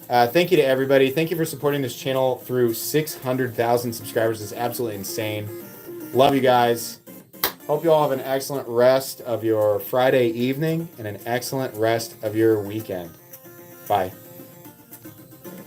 thank you to everybody. Thank you for supporting this channel through 600,000 subscribers. It's absolutely insane. Love you guys. Hope you all have an excellent rest of your Friday evening and an excellent rest of your weekend. Bye.